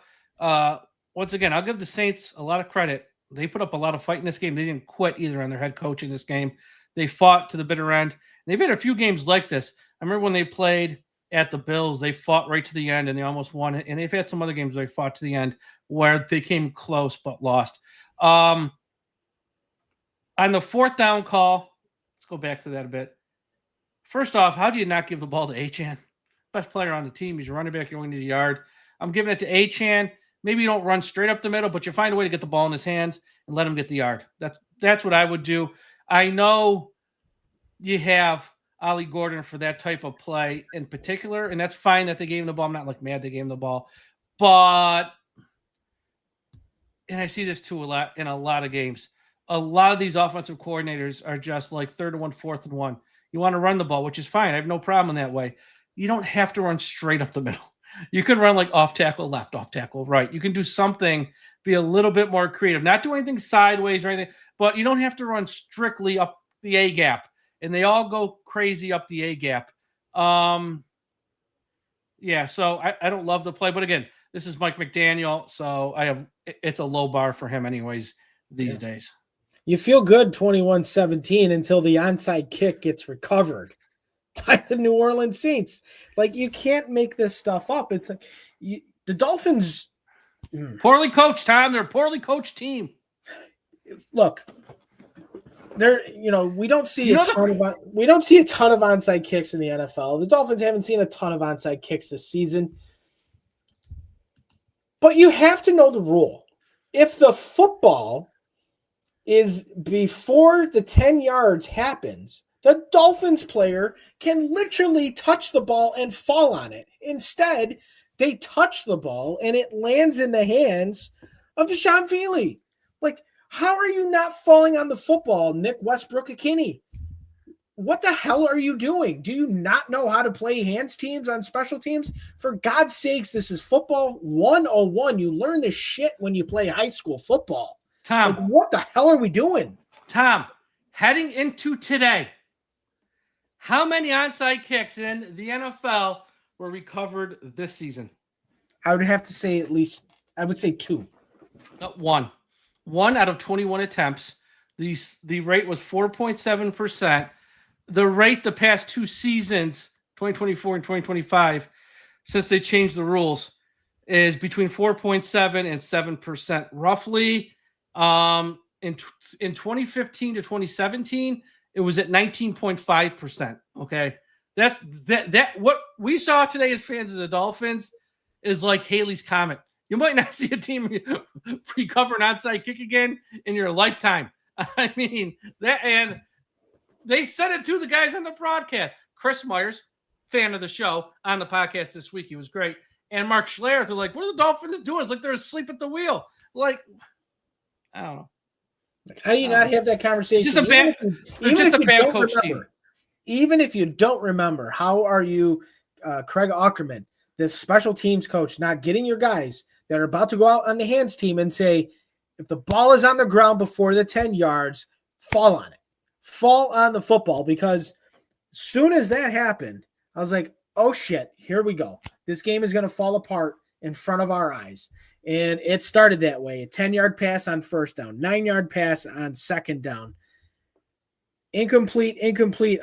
Once again, I'll give the Saints a lot of credit. They put up a lot of fight in this game. They didn't quit either on their head coach in this game. They fought to the bitter end. They've had a few games like this. I remember when they played at the Bills, they fought right to the end and they almost won it. And they've had some other games where they fought to the end where they came close but lost. On the 4th down call, let's go back to that a bit. First off, how do you not give the ball to Achane? Best player on the team. He's a running back. You're going to the yard. I'm giving it to Achane. Maybe you don't run straight up the middle, but you find a way to get the ball in his hands and let him get the yard. That's what I would do. I know you have Ollie Gordon for that type of play in particular, and that's fine that they gave him the ball. I'm not like mad they gave him the ball. But, and I see this too a lot in a lot of games, a lot of these offensive coordinators are just like 3rd and 1, 4th and 1. You want to run the ball, which is fine. I have no problem in that way. You don't have to run straight up the middle. You can run like off tackle left, off tackle right. You can do something, be a little bit more creative, not do anything sideways or anything, but you don't have to run strictly up the A gap. And they all go crazy up the A gap. Yeah, so I don't love the play, but again, this is Mike McDaniel, so it's a low bar for him anyways these days. You feel good 21-17 until the onside kick gets recovered by the New Orleans Saints. Like, you can't make this stuff up. It's like the Dolphins poorly coached, Tom. They're a poorly coached team. Look, we don't see a ton of onside kicks in the NFL. The Dolphins haven't seen a ton of onside kicks this season. But you have to know the rule. If the football is before the 10 yards happens, the Dolphins player can literally touch the ball and fall on it. Instead, they touch the ball and it lands in the hands of Deshaun Feely. Like, how are you not falling on the football, Nick Westbrook-Ikhine? What the hell are you doing? Do you not know how to play hands teams on special teams? For God's sakes, this is football 101. You learn this shit when you play high school football. Tom, like, what the hell are we doing? Tom, heading into today, how many onside kicks in the NFL were recovered this season? I would have to say at least, I would say 2. One. 1 out of 21 attempts. The rate was 4.7%. The rate the past 2 seasons, 2024 and 2025, since they changed the rules, is between 4.7 and 7%. Roughly, in 2015 to 2017, it was at 19.5%. Okay, that's what we saw today as fans of the Dolphins is like Haley's Comet. You might not see a team recover an onside kick again in your lifetime. I mean that, and they said it to the guys on the broadcast. Chris Myers, fan of the show, on the podcast this week, he was great. And Mark Schlereth, they're like, "What are the Dolphins doing?" It's like they're asleep at the wheel. Like, I don't know. How do you not have that conversation? Just a bad coach team. Even if you don't remember, how are you, Craig Aukerman, this special teams coach, not getting your guys that are about to go out on the hands team and say, if the ball is on the ground before the 10 yards, fall on it. Fall on the football, because as soon as that happened, I was like, oh shit, here we go. This game is going to fall apart in front of our eyes. And it started that way. A 10-yard pass on first down, 9-yard pass on second down. Incomplete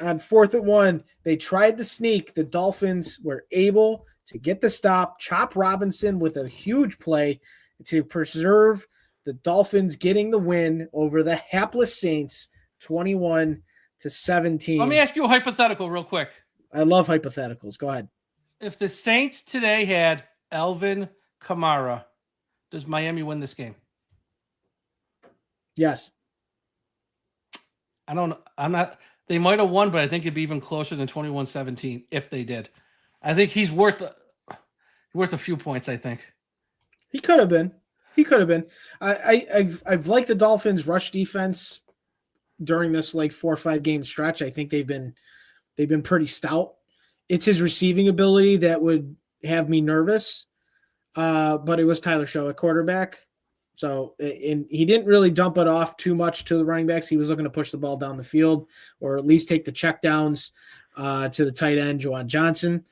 on 4th and 1. They tried the sneak. The Dolphins were able to get the stop. Chop Robinson with a huge play to preserve the Dolphins getting the win over the hapless Saints, 21-17. Let me ask you a hypothetical real quick. I love hypotheticals. Go ahead. If the Saints today had Alvin Kamara, does Miami win this game? Yes. I don't know. I'm not. They might have won, but I think it'd be even closer than 21-17 if they did. I think he's worth a few points. I think he could have been. I've liked the Dolphins' rush defense during this like 4 or 5 game stretch. I think they've been pretty stout. It's his receiving ability that would have me nervous. But it was Tyler Show at quarterback. So, and he didn't really dump it off too much to the running backs. He was looking to push the ball down the field, or at least take the checkdowns to the tight end, Juwan Johnson.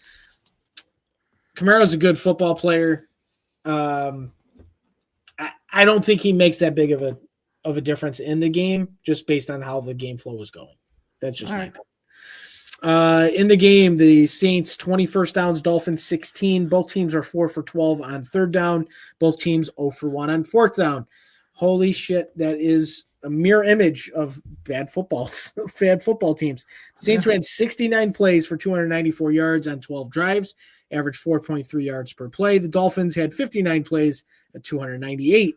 Kamara's a good football player. I don't think he makes that big of a difference in the game, just based on how the game flow was going. That's just my opinion. In the game, the Saints 20 first downs, Dolphins 16. Both teams are 4 for 12 on 3rd down. Both teams 0 for 1 on 4th down. Holy shit, that is a mirror image of bad football teams. The Saints ran 69 plays for 294 yards on 12 drives, averaged 4.3 yards per play. The Dolphins had 59 plays at 298,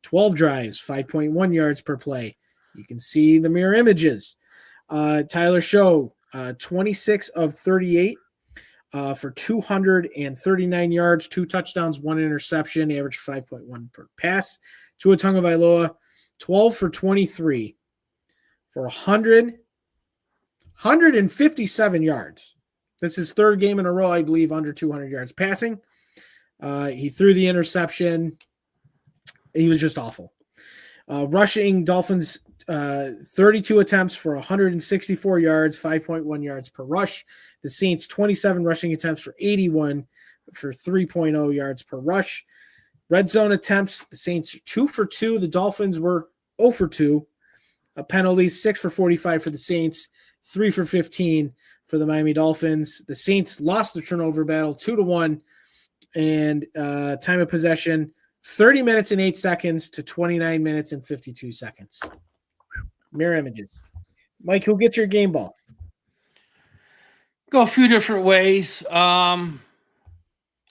12 drives, 5.1 yards per play. You can see the mirror images. Tyler Show, 26 of 38 for 239 yards, 2 touchdowns, 1 interception, average 5.1 per pass. Tua Tagovailoa, 12 for 23 for 157 yards. This is 3rd game in a row, I believe, under 200 yards passing. He threw the interception. He was just awful. Rushing, Dolphins 32 attempts for 164 yards, 5.1 yards per rush. The Saints 27 rushing attempts for 81 for 3.0 yards per rush. Red zone attempts, the Saints 2 for 2. The Dolphins were 0 for 2. Penalties 6 for 45 for the Saints, 3 for 15 for the Miami Dolphins. The Saints lost the turnover battle 2-1, and time of possession 30 minutes and 8 seconds to 29 minutes and 52 seconds. Mirror images. Mike, who'll get your game ball? Go a few different ways. I'll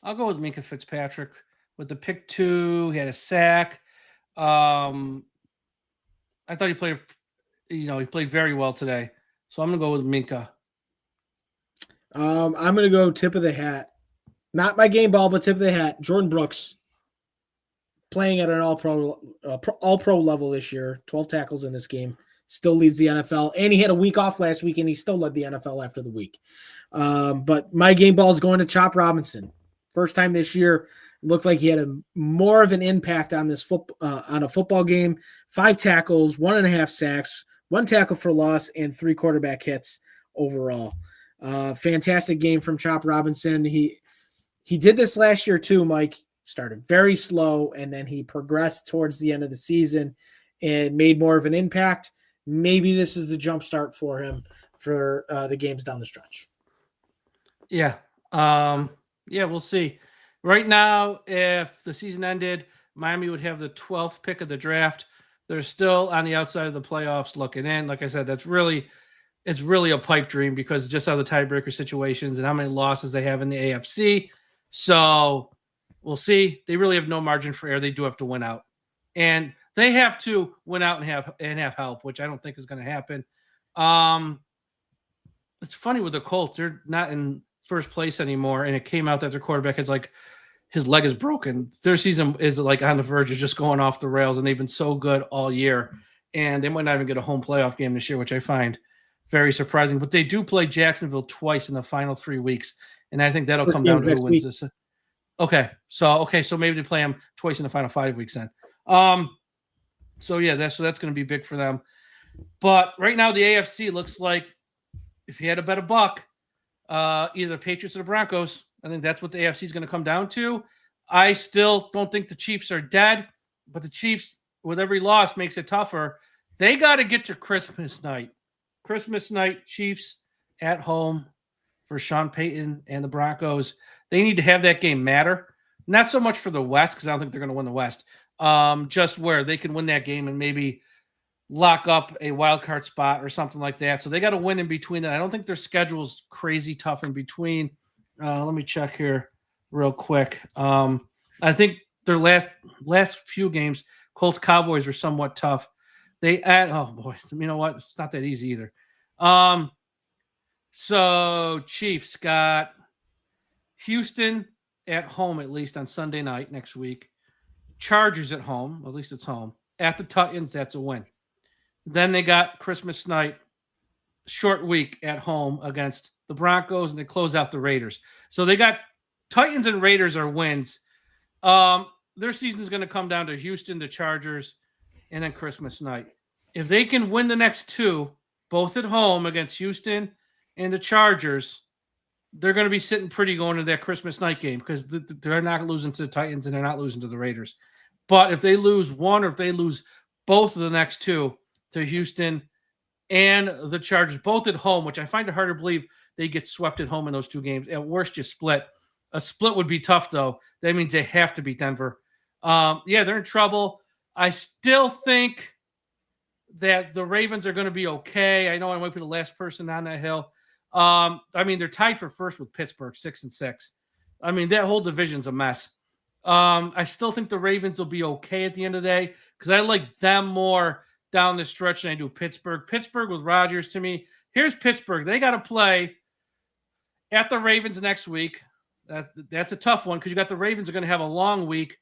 go with Minkah Fitzpatrick with the pick 2. He had a sack. I thought he played, he played very well today. So I'm going to go with Minkah. I'm going to go tip of the hat. Not my game ball, but tip of the hat. Jordan Brooks playing at an all-pro level this year. 12 tackles in this game. Still leads the NFL. And he had a week off last week, and he still led the NFL after the week. But my game ball is going to Chop Robinson. First time this year, looked like he had more of an impact on this on a football game. 5 tackles, 1.5 sacks, 1 tackle for loss, and 3 quarterback hits overall. Fantastic game from Chop Robinson. He did this last year too, Mike. Started very slow, and then he progressed towards the end of the season and made more of an impact. Maybe this is the jump start for him for the games down the stretch. Yeah. We'll see. Right now, if the season ended, Miami would have the 12th pick of the draft. They're still on the outside of the playoffs looking in. Like I said, it's really a pipe dream because just how the tiebreaker situations and how many losses they have in the AFC. So we'll see. They really have no margin for error. They do have to win out. And they have to win out and have help, which I don't think is going to happen. It's funny with the Colts. They're not in first place anymore, and it came out that their quarterback is his leg is broken. Their season is on the verge of just going off the rails, and they've been so good all year. And they might not even get a home playoff game this year, which I find very surprising. But they do play Jacksonville twice in the final 3 weeks, and I think that'll come down to who wins this. Okay, so maybe they play them twice in the final 5 weeks then. That's going to be big for them. But right now the AFC looks like if you had to bet a buck, either the Patriots or the Broncos. I think that's what the AFC is going to come down to. I still don't think the Chiefs are dead, but the Chiefs, with every loss, makes it tougher. They got to get to Christmas night. Christmas night, Chiefs at home for Sean Payton and the Broncos. They need to have that game matter. Not so much for the West, because I don't think they're going to win the West. Just where they can win that game and maybe lock up a wild card spot or something like that. So they got to win in between that. I don't think their schedule's crazy tough in between. Let me check here real quick. I think their last few games, Colts Cowboys, were somewhat tough. You know what? It's not that easy either. So Chiefs got Houston at home, at least on Sunday night next week. Chargers at home, at least it's home. At the Titans, that's a win. Then they got Christmas night, short week at home against the Broncos, and they close out the Raiders. So they got Titans and Raiders are wins. Their season is going to come down to Houston, the Chargers, and then Christmas night. If they can win the next 2, both at home against Houston and the Chargers, they're going to be sitting pretty going into that Christmas night game because they're not losing to the Titans and they're not losing to the Raiders. But if they lose one or if they lose both of the next 2 to Houston and the Chargers, both at home, which I find it hard to believe they get swept at home in those 2 games. At worst, you split. A split would be tough, though. That means they have to beat Denver. They're in trouble. I still think that the Ravens are going to be okay. I know I might be the last person on that hill. They're tied for first with Pittsburgh, 6-6. That whole division's a mess. I still think the Ravens will be okay at the end of the day because I like them more down the stretch than I do Pittsburgh. Pittsburgh with Rodgers, to me, here's Pittsburgh. They got to play at the Ravens next week. That's a tough one because you got the Ravens are going to have a long week,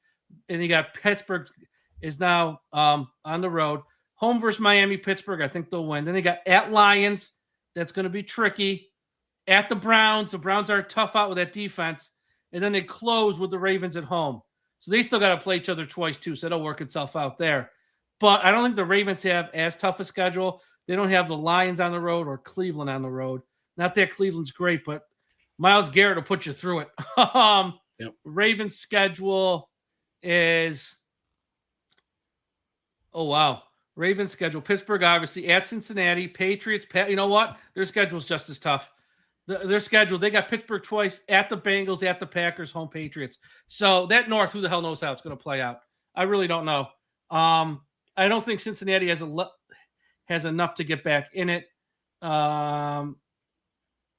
and you got Pittsburgh is now on the road. Home versus Miami, Pittsburgh, I think they'll win. Then they got at Lions. That's going to be tricky. At the Browns are tough out with that defense. and then they close with the Ravens at home. So they still got to play each other twice too. So it'll work itself out there. But I don't think the Ravens have as tough a schedule. They don't have the Lions on the road or Cleveland on the road. Not that Cleveland's great, but Myles Garrett will put you through it. Yep. Ravens schedule is, oh, wow. Ravens schedule, Pittsburgh, obviously, at Cincinnati, Patriots. You know what? Their schedule's just as tough. Their schedule, they got Pittsburgh twice, at the Bengals, at the Packers, home Patriots. So that North, who the hell knows how it's going to play out? I really don't know. I don't think Cincinnati has enough to get back in it.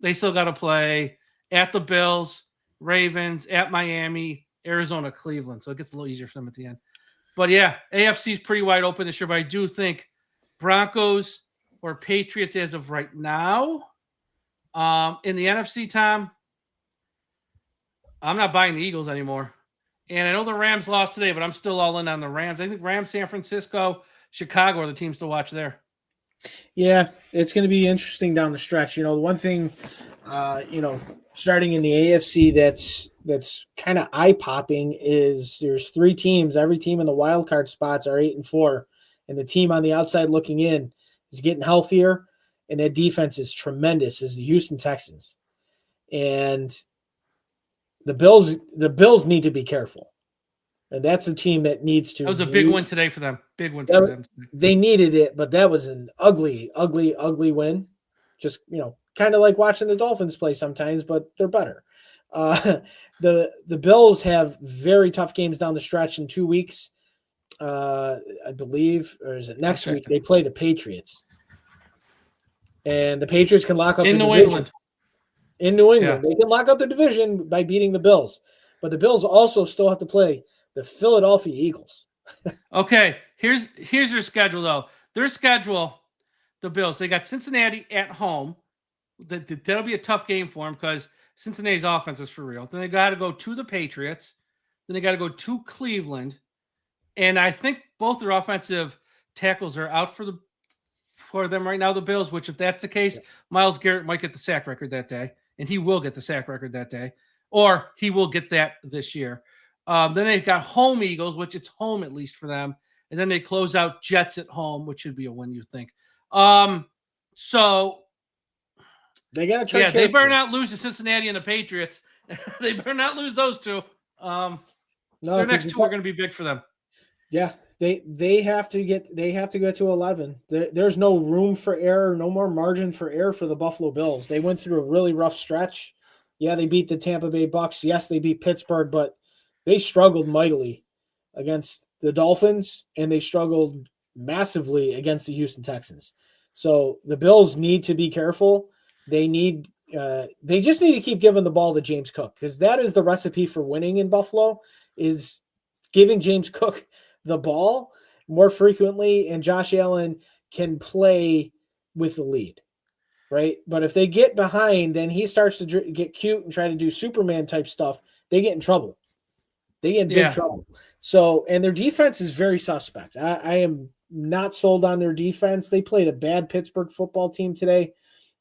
They still got to play at the Bills, Ravens, at Miami, Arizona, Cleveland. So it gets a little easier for them at the end. But yeah, AFC is pretty wide open this year. But I do think Broncos or Patriots as of right now. In the NFC, Tom, I'm not buying the Eagles anymore. And I know the Rams lost today, but I'm still all in on the Rams. I think Rams, San Francisco, Chicago are the teams to watch there. Yeah, it's going to be interesting down the stretch. The one thing, starting in the AFC that's kind of eye-popping is there's 3 teams. Every team in the wild card spots are 8-4, and the team on the outside looking in is getting healthier, and that defense is tremendous, is the Houston Texans. And the Bills need to be careful. And that's a team that needs to. That was a big win today for them. Big win for them. They needed it, but that was an ugly, ugly, ugly win. Just, kind of like watching the Dolphins play sometimes, but they're better. The Bills have very tough games down the stretch in 2 weeks. I believe, or is it next week? They play the Patriots. And the Patriots can lock up in the New division. England. In New England. Yeah. They can lock up the division by beating the Bills. But the Bills also still have to play the Philadelphia Eagles. Okay, here's their schedule, though. Their schedule, the Bills, they got Cincinnati at home. That'll be a tough game for them because Cincinnati's offense is for real. Then they got to go to the Patriots. Then they got to go to Cleveland. And I think both their offensive tackles are out for them right now, the Bills, which if that's the case, Myles Garrett might get the sack record that day. And he will get the sack record that day. Or he will get that this year. Then they've got home Eagles, which it's home at least for them. And then they close out Jets at home, which should be a win, you think. So they got to try. Yeah, they better not lose to Cincinnati and the Patriots. They better not lose those two. No, their next 2 are going to be big for them. Yeah, they have to get to 11. There's no room for error, no more margin for error for the Buffalo Bills. They went through a really rough stretch. Yeah, they beat the Tampa Bay Bucks. Yes, they beat Pittsburgh, but they struggled mightily against the Dolphins, and they struggled massively against the Houston Texans. So the Bills need to be careful. They just need to keep giving the ball to James Cook, because that is the recipe for winning in Buffalo, is giving James Cook the ball more frequently, and Josh Allen can play with the lead, right? But if they get behind, then he starts to get cute and try to do Superman type stuff. They get in trouble. They get in big trouble. So, and their defense is very suspect. I am not sold on their defense. They played a bad Pittsburgh football team today.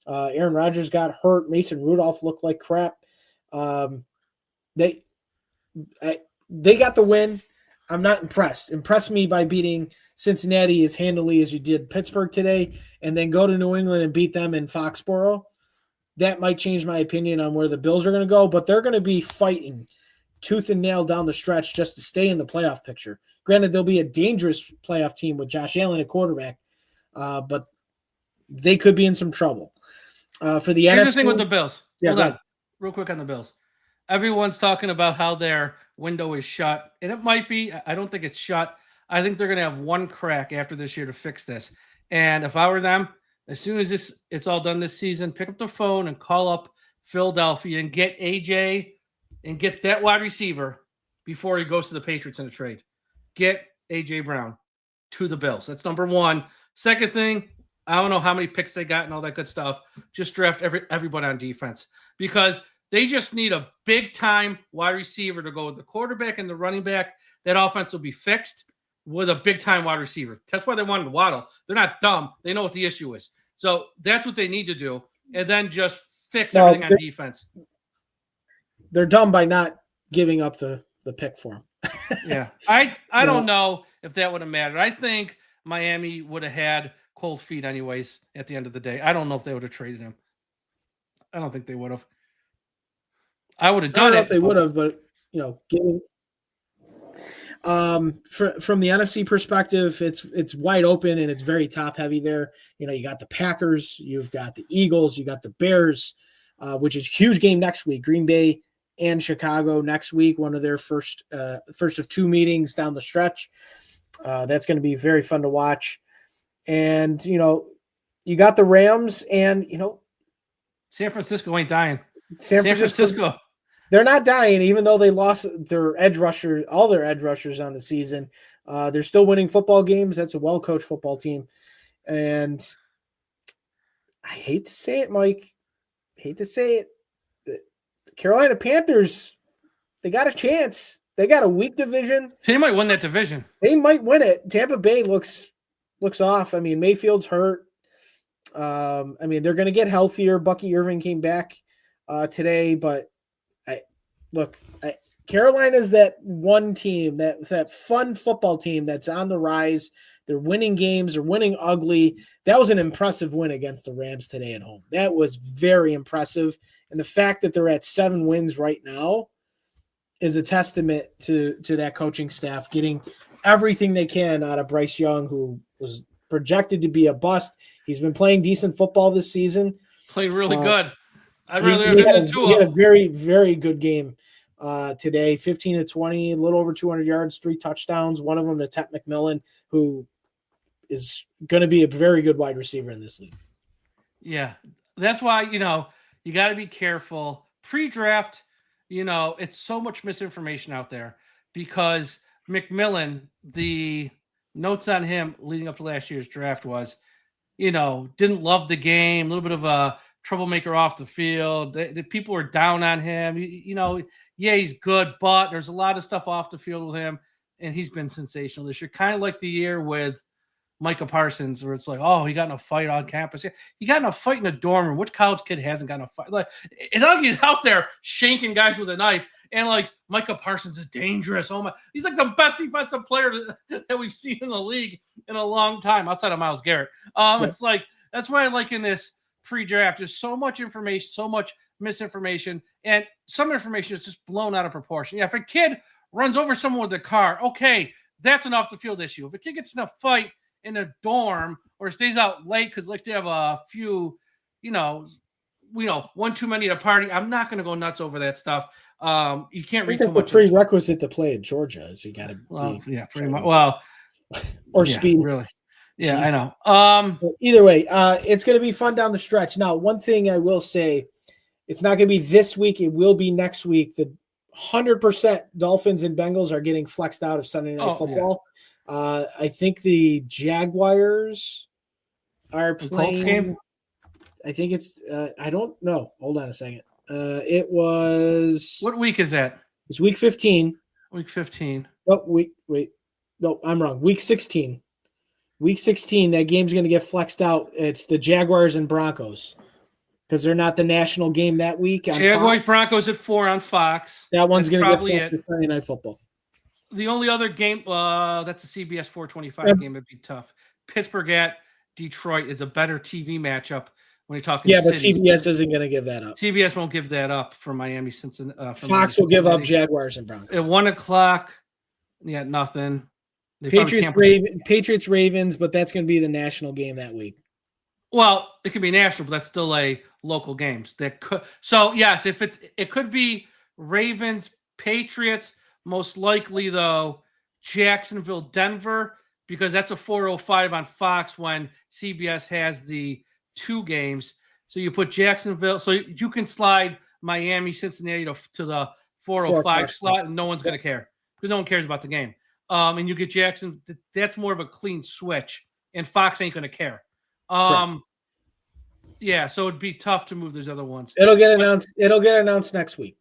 Aaron Rodgers got hurt. Mason Rudolph looked like crap. They got the win. I'm not impressed. Impress me by beating Cincinnati as handily as you did Pittsburgh today, and then go to New England and beat them in Foxborough. That might change my opinion on where the Bills are going to go, but they're going to be fighting tooth and nail down the stretch just to stay in the playoff picture. Granted, they'll be a dangerous playoff team with Josh Allen at quarterback, but they could be in some trouble. For the Here's NFC, the thing with the Bills. Yeah, Hold on, real quick on the Bills. Everyone's talking about how their window is shut, and it might be. I don't think it's shut. I think they're going to have one crack after this year to fix this. And if I were them, as soon as it's all done this season, pick up the phone and call up Philadelphia and get AJ and get that wide receiver before he goes to the Patriots in a trade. Get AJ Brown to the Bills. That's number one. Second thing, I don't know how many picks they got and all that good stuff. Just draft everybody on defense, because they just need a big-time wide receiver to go with the quarterback and the running back. That offense will be fixed with a big-time wide receiver. That's why they wanted Waddle. They're not dumb. They know what the issue is. So that's what they need to do, and then just fix everything on defense. They're dumb by not giving up the pick for him. Yeah. I don't know if that would have mattered. I think Miami would have had cold feet anyways at the end of the day. I don't know if they would have traded him. I don't think they would have. I would have I don't done know it. if they would have, but giving from the NFC perspective, it's wide open and it's very top heavy there. You got the Packers, you've got the Eagles, you got the Bears, which is a huge game next week. Green Bay and Chicago next week, one of their first of two meetings down the stretch. That's going to be very fun to watch. And you got the Rams, and San Francisco ain't dying. San Francisco. They're not dying, even though they lost their edge rushers, all their edge rushers on the season. They're still winning football games. That's a well-coached football team. And I hate to say it, Mike. I hate to say it. The Carolina Panthers, they got a chance. They got a weak division. They might win that division. They might win it. Tampa Bay looks off. I mean, Mayfield's hurt. I mean, they're going to get healthier. Bucky Irving came back today, but Carolina's that one team, that fun football team that's on the rise. They're winning games. They're winning ugly. That was an impressive win against the Rams today at home. That was very impressive. And the fact that they're at 7 wins right now is a testament to that coaching staff getting everything they can out of Bryce Young, who was projected to be a bust. He's been playing decent football this season. Played really good. I'd rather have he him than Tua. He had a very, very good game today. 15-20, a little over 200 yards, 3 touchdowns. One of them to Ted McMillan, who is going to be a very good wide receiver in this league. Yeah, that's why you got to be careful pre-draft. It's so much misinformation out there because McMillan, the notes on him leading up to last year's draft was, didn't love the game, a little bit of a troublemaker off the field. The people were down on him. Yeah, he's good, but there's a lot of stuff off the field with him, and he's been sensational this year. Kind of like the year with Micah Parsons, where it's like, oh, he got in a fight on campus. Yeah, he got in a fight in a dorm room. Which college kid hasn't gotten a fight? Like, it's not like he's out there shanking guys with a knife. And like Micah Parsons is dangerous. Oh my, he's like the best defensive player that we've seen in the league in a long time, outside of Myles Garrett. It's like that's why I like in this pre-draft. There's so much information, so much misinformation, and some information is just blown out of proportion. Yeah, if a kid runs over someone with a car, okay, that's an off-the-field issue. If a kid gets in a fight in a dorm or stays out late because like they have a few, one too many at a party, I'm not going to go nuts over that stuff. You can't read too much. The prerequisite to play at Georgia is you got to be pretty much. Well, or speed. Really. Yeah, jeez. I know. Either way, it's going to be fun down the stretch. Now, one thing I will say, it's not going to be this week. It will be next week. The 100% Dolphins and Bengals are getting flexed out of Sunday Night Football. Yeah. I think the Jaguars are playing. Colts game? I think it's. I don't know. Hold on a second. It was. What week is that? It's week 15. Week 15. Oh, wait. No, I'm wrong. Week 16. Week 16, that game's going to get flexed out. It's the Jaguars and Broncos because they're not the national game that week. Jaguars, Broncos at 4 on Fox. That one's going to get flexed to Sunday Night Football. The only other game, that's a CBS 425 game. It'd be tough. Pittsburgh at Detroit is a better TV matchup when you're talking. Yeah, but CBS isn't going to give that up. CBS won't give that up for Miami. Fox will give up Jaguars and Broncos. At 1 o'clock, yeah, nothing. Patriots, Ravens, but that's going to be the national game that week. Well, it could be national, but that's still a local games. So yes, if it could be Ravens, Patriots, most likely though Jacksonville, Denver, because that's a 4:05 on Fox when CBS has the 2 games. So you put Jacksonville, so you can slide Miami, Cincinnati to the 4:05 slot, and no one's going to care because no one cares about the game. And you get Jackson. That's more of a clean switch, and Fox ain't going to care. Yeah, so it'd be tough to move those other ones. It'll get announced next week.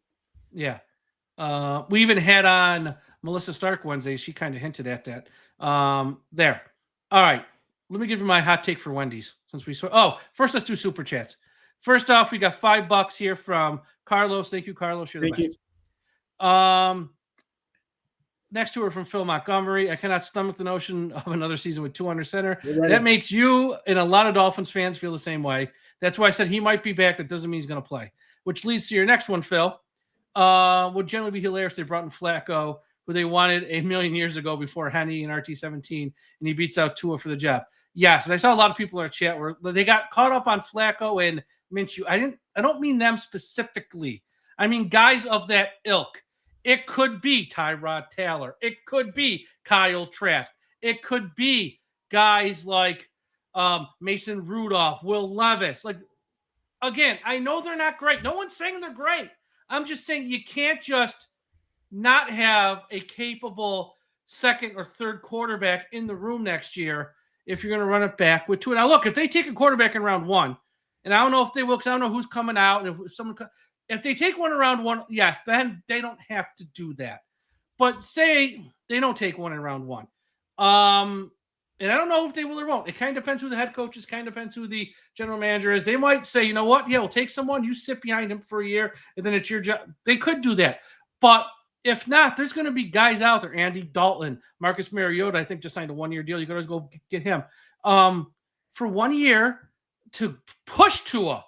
Yeah, we even had on Melissa Stark Wednesday. She kind of hinted at that. There. All right. Let me give you my hot take for Wendy's since we saw. Oh, first let's do super chats. First off, we got $5 here from Carlos. Thank you, Carlos. You're the best. Next to her from Phil Montgomery. I cannot stomach the notion of another season with 2 under center. Ready. That makes you and a lot of Dolphins fans feel the same way. That's why I said he might be back. That doesn't mean he's going to play. Which leads to your next one, Phil. Would generally be hilarious if they brought in Flacco, who they wanted a million years ago before Henny and RT17, and he beats out Tua for the job. Yes, and I saw a lot of people in our chat where they got caught up on Flacco and Minshew. I don't mean them specifically. I mean guys of that ilk. It could be Tyrod Taylor. It could be Kyle Trask. It could be guys like Mason Rudolph, Will Levis. Like, again, I know they're not great. No one's saying they're great. I'm just saying you can't just not have a capable second or third quarterback in the room next year if you're going to run it back with Tua. Now, look, if they take a quarterback in round 1, and I don't know if they will because I don't know who's coming out, and if they take one in round 1, yes, then they don't have to do that. But say they don't take one in round 1. And I don't know if they will or won't. It kind of depends who the head coach is, kind of depends who the general manager is. They might say, you know what? Yeah, we'll take someone, you sit behind him for a year, and then it's your job. They could do that. But if not, there's going to be guys out there. Andy Dalton, Marcus Mariota, I think just signed a 1-year deal. You got to go get him. For 1 year to push Tua.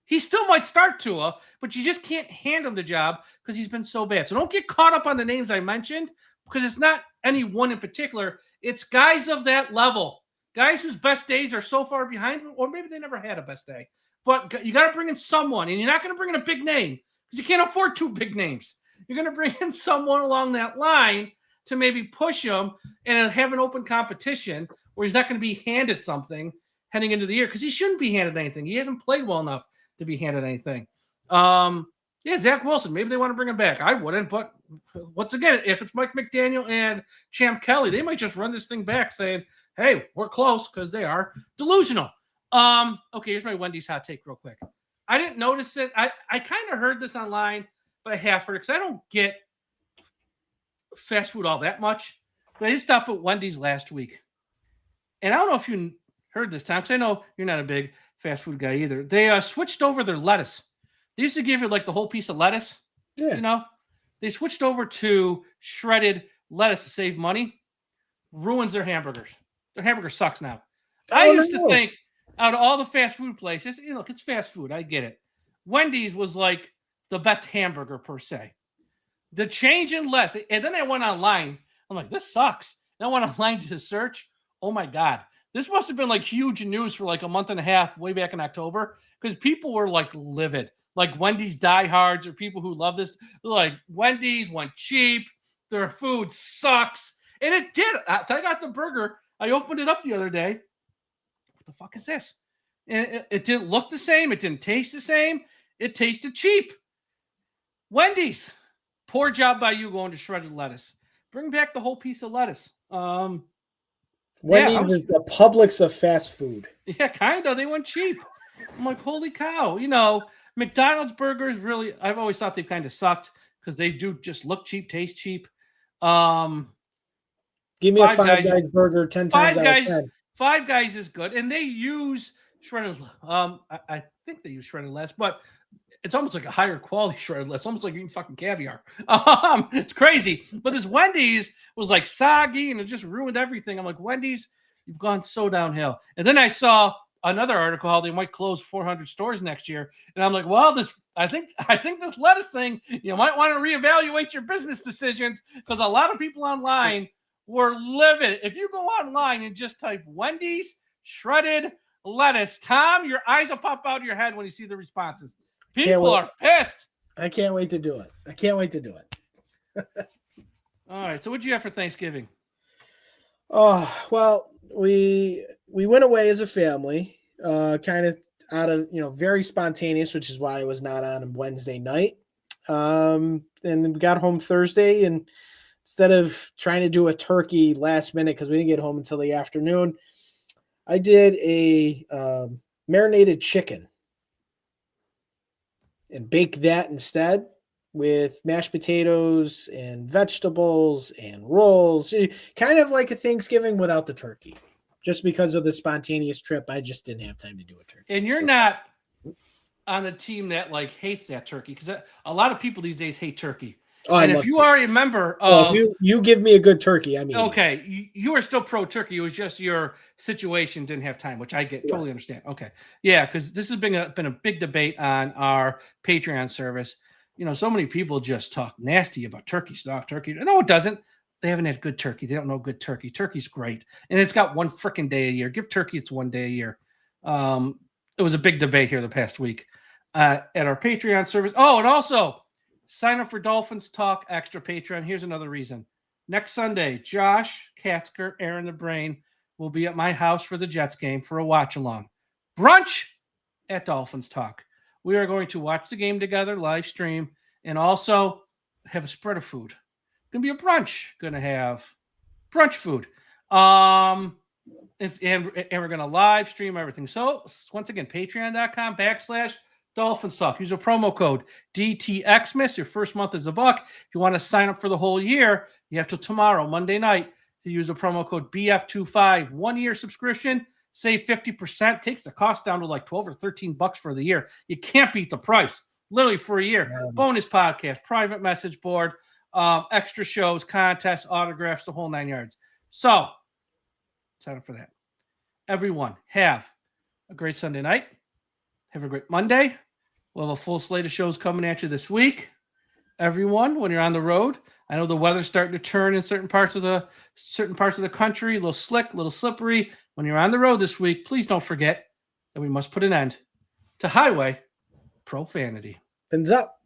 He still might start Tua, but you just can't hand him the job because he's been so bad. So don't get caught up on the names I mentioned because it's not any one in particular. It's guys of that level, guys whose best days are so far behind, or maybe they never had a best day. But you got to bring in someone, and you're not going to bring in a big name because you can't afford 2 big names. You're going to bring in someone along that line to maybe push him and have an open competition where he's not going to be handed something heading into the year because he shouldn't be handed anything. He hasn't played well enough to be handed anything. Yeah, Zach Wilson, maybe they want to bring him back. I wouldn't, but once again, if it's Mike McDaniel and Champ Kelly, they might just run this thing back saying, hey, we're close because they are delusional. Okay, here's my Wendy's hot take real quick. I didn't notice it. I kind of heard this online, but I half heard it because I don't get fast food all that much. But I just stopped at Wendy's last week. And I don't know if you heard this, Tom, because I know you're not a big fast food guy either. They switched over their lettuce. They used to give you like the whole piece of lettuce. Yeah. You know, they switched over to shredded lettuce to save money. Ruins their hamburgers. Their hamburger sucks now. I used to think out of all the fast food places, you know, it's fast food. I get it. Wendy's was like the best hamburger per se. The change in lettuce, and then I went online. I'm like, this sucks. And I went online to search. Oh my God. This must have been like huge news for like a month and a half way back in October because people were like livid. Like Wendy's diehards or people who love this. Like Wendy's went cheap. Their food sucks. And it did. I got the burger. I opened it up the other day. What the fuck is this? And it didn't look the same. It didn't taste the same. It tasted cheap. Wendy's. Poor job by you going to shredded lettuce. Bring back the whole piece of lettuce. Wendy's is the Publix of fast food. Yeah, kind of. They went cheap. I'm like, holy cow. You know, McDonald's burgers really, I've always thought they've kind of sucked because they do just look cheap, taste cheap. Give me a Five Guys burger 10 times out of 10. Five Guys is good. And they use shredded, I think they use shredded lettuce, but it's almost like a higher quality shredded lettuce. It's almost like eating fucking caviar. It's crazy. But this Wendy's was like soggy and it just ruined everything. I'm like, Wendy's, you've gone so downhill. And then I saw another article how they might close 400 stores next year. And I'm like, well, I think this lettuce thing, you might want to reevaluate your business decisions because a lot of people online were livid. If you go online and just type Wendy's shredded lettuce, Tom, your eyes will pop out of your head when you see the responses. People are pissed. I can't wait to do it. All right. So what'd you have for Thanksgiving? Oh, well, we went away as a family, kind of out of, very spontaneous, which is why I was not on Wednesday night. And we got home Thursday, and instead of trying to do a turkey last minute because we didn't get home until the afternoon, I did a marinated chicken and baked that instead with mashed potatoes and vegetables and rolls, kind of like a Thanksgiving without the turkey. Just because of the spontaneous trip, I just didn't have time to do a turkey. And you're not on the team that like hates that turkey because a lot of people these days hate turkey. Oh, I And love if you turkey. are a member Well, of, if you give me a good turkey, I mean, okay, you are still pro turkey. It was just your situation didn't have time, which I get, Right. totally understand. Okay, yeah, because this has been a big debate on our Patreon service. You know, so many people just talk nasty about turkey stock, turkey. No, it doesn't. They haven't had good turkey. They don't know good turkey. Turkey's great, and it's got one freaking day a year. Give turkey its one day a year. It was a big debate here the past week at our Patreon service. Oh, and also sign up for Dolphins Talk Extra Patreon. Here's another reason. Next Sunday, Josh Katzker, Aaron the Brain, will be at my house for the Jets game for a watch along. Brunch at Dolphins Talk. We are going to watch the game together, live stream, and also have a spread of food. Gonna be a brunch. Gonna have brunch food. And we're gonna live stream everything. So once again, patreon.com/Dolphins Talk. Use a promo code DTXmas. Your first month is $1. If you want to sign up for the whole year, you have till tomorrow, Monday night, to use a promo code BF25. 1 year subscription, save 50%. Takes the cost down to like $12 or $13 for the year. You can't beat the price. Literally for a year. Bonus podcast, private message board, extra shows, contests, autographs, the whole 9 yards. So sign up for that. Everyone, have a great Sunday night. Have a great Monday. We'll have a full slate of shows coming at you this week. Everyone, when you're on the road, I know the weather's starting to turn in certain parts of the country, a little slick, a little slippery. When you're on the road this week, please don't forget that we must put an end to highway profanity. Fins up.